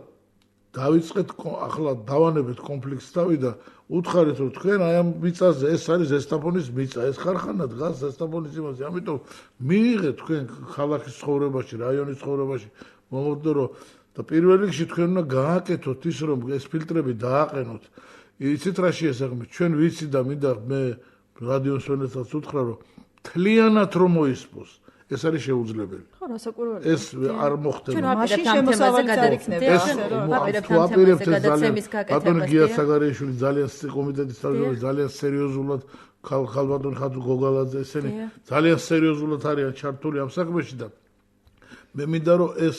დავიწყეთ ახლა დავანებეთ კონფლიქტს თავი და უთხარით რომ თქვენ აი ამ მიწაზე ეს არის ზესტაფონის მიწა, ეს ხარხანა დგას ზესტაფონის იმაზე, ამიტომ მიიღეთ თქვენ ქალაქის ცხოვრებაში, რაიონის ცხოვრებაში მომოდო რომ და პირველ რიგში თქვენ უნდა გააკეთოთ ის რომ ეს ფილტრები დააყენოთ. იცით რა შეესაბამება? ჩვენ ვიცი და მინდა მე რადიოს მონაცემს უთხრა რომ თლიანად რომ მოისპოს. ეს არის შეუძლებელი. ხო, რასაკვირველია. ეს არ მოხდება. ჩვენ მაშინ შემოსავალი გადაიქნება. ბატონი გია საგარეიშვილი ძალიან კომიტეტის თავმჯდომარე, ძალიან სერიოზულად ხალბატონი ხატუ გოგალაძე ესენი ძალიან სერიოზულად არიან ჩართული ამ საქმეში და მე მინდა რომ ეს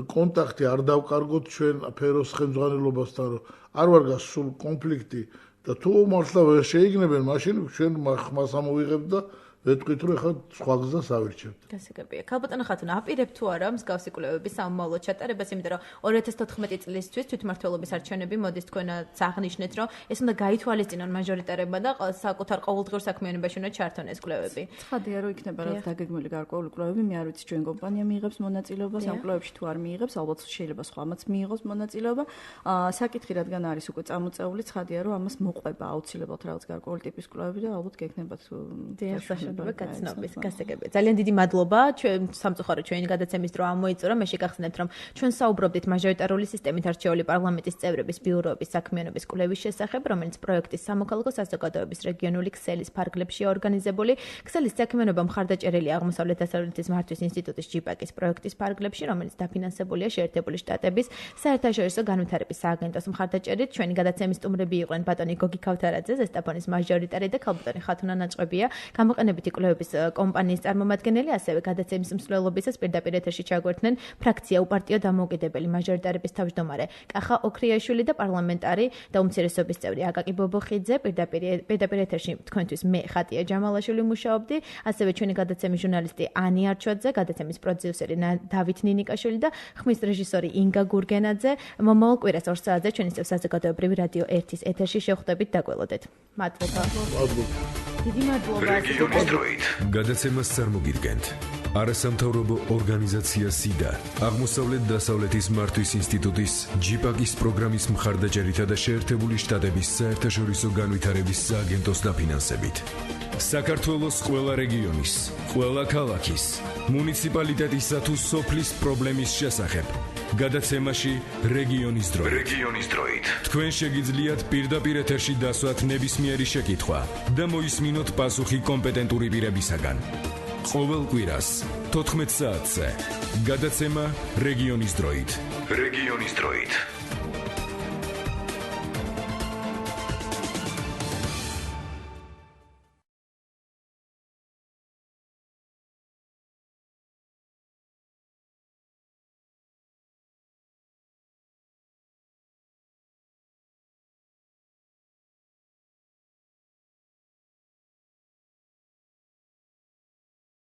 კონტაქტი არ დავკარგოთ ჩვენ ფეროს ხელმძღვანელობასთან რომ არ ვარ გასულ კონფლიქტი და თუ მართლა ვერ შეიგნებენ მაშინ ჩვენ ხმას ამოვიღებთ და ვეთქვით რომ ახლა სხვა გზას ავირჩევთ. გასაგებია. ქალბატონო ხათუნა, აპირებთ თუ არა მსგავსი კვლევების სამომავლო ჩატარებას, იმიტომ რომ 2014 წლისთვის თვითმმართველობის არჩევნები მოდის თქვენაც აღნიშნეთ, რომ ეს უნდა გაითვალისწინონ მაჟორიტარებმა და საკუთარ ყოველდღიურ საქმიანობაში უნდა ჩართონ ეს კვლევები. ცხადია რომ იქნება რაღაც დაგეგმილი გარკვეული კვლევები, მე არ ვიცი ჩვენ კომპანია მიიღებს მონაწილეობას ამ კვლევებში თუ არ მიიღებს, ალბათ შეიძლება სხვამაც მიიღოს მონაწილეობა. საკითხი რადგან არის უკვე წამოწეული, ცხადია რომ ამას მოყვება აუცილებლად რაღაც გარკვეული ტიპის კვლევები და ალბათ გექნებათ გაცნობის გასაგებია. ძალიან დიდი მადლობა ჩვენ სამწუხაროდ ჩვენი გადაცემის დრო ამოიწურა. მე შეგახსენებთ რომ ჩვენ საუბრობდით მაჟორიტარული სისტემით არჩეული პარლამენტის წევრების ბიუროების საქმიანობის კვლევის შესახებ, რომელიც პროექტის სამოქალაქო საზოგადოების რეგიონული ქსელის ფარგლებშია ორგანიზებული. ქსელის საქმიანობა მხარდაჭერილია აღმოსავლეთ-დასავლეთის მართვის ინსტიტუტის ჯიპაკის პროექტის ფარგლებში, რომელიც დაფინანსებულია შეერთებული შტატების საერთაშორისო განვითარების სააგენტოს მხარდაჭერით. ჩვენი გადაცემის სტუმრები იყვნენ ბატონი გოგი ქავთარაძე, ზესტაფონის მაჟორიტარი და ქალბატონი ხათუნა ნაჭყებია. გამოყენებითი კვლევების კომპანიის წარმომადგენელი, ასევე გადაცემის მსვლელობისას პირდაპირ ეთერში ჩაგვერთნენ ფრაქცია უპარტიო დამოუკიდებელი მაჟორიტარების თავმჯდომარე კახა ოქრიაშვილი და პარლამენტარი და უმცირესობის წევრი აკაკი ბობოხიძე. პირდაპირ ეთერში თქვენთვის მე ხატია ჯამალაშვილი მუშაობდი, ასევე ჩვენი გადაცემის ჟურნალისტი ანი არჩვაძე, გადაცემის პროდიუსერი დავით ნინიკაშვილი და ხმის რეჟისორი ინგა გურგენაძე. მომავალ კვირას 2 საათზე ჩვენი საზოგადოებრივი რადიო 1-ის ეთერში შევხვდებით, დაგველოდეთ. მადლობა. დიდი მადლობა. რეგიონის დროით გადაცემას წარმოგიდგენთ არასამთავრობო ორგანიზაცია სიდა, აღმოსავლეთ-დასავლეთის მართვის ინსტიტუტის ჯიპაკის პროგრამის მხარდაჭერითა და შეერთებული შტატების საერთაშორისო განვითარების სააგენტოს დაფინანსებით. საქართველოს ყველა რეგიონის, ყველა ქალაქის, მუნიციპალიტეტისა თუ სოფლის პრობლემის შესახებ გადაცემაში რეგიონის დროით. თქვენ შეგიძლიათ პირდაპირ ეთერში დასვათ ნებისმიერი შეკითხვა და მოისმინოთ პასუხი კომპეტენტური პირებისაგან. ყოველ კვირას 14 საათზე გადაცემა რეგიონის დროით.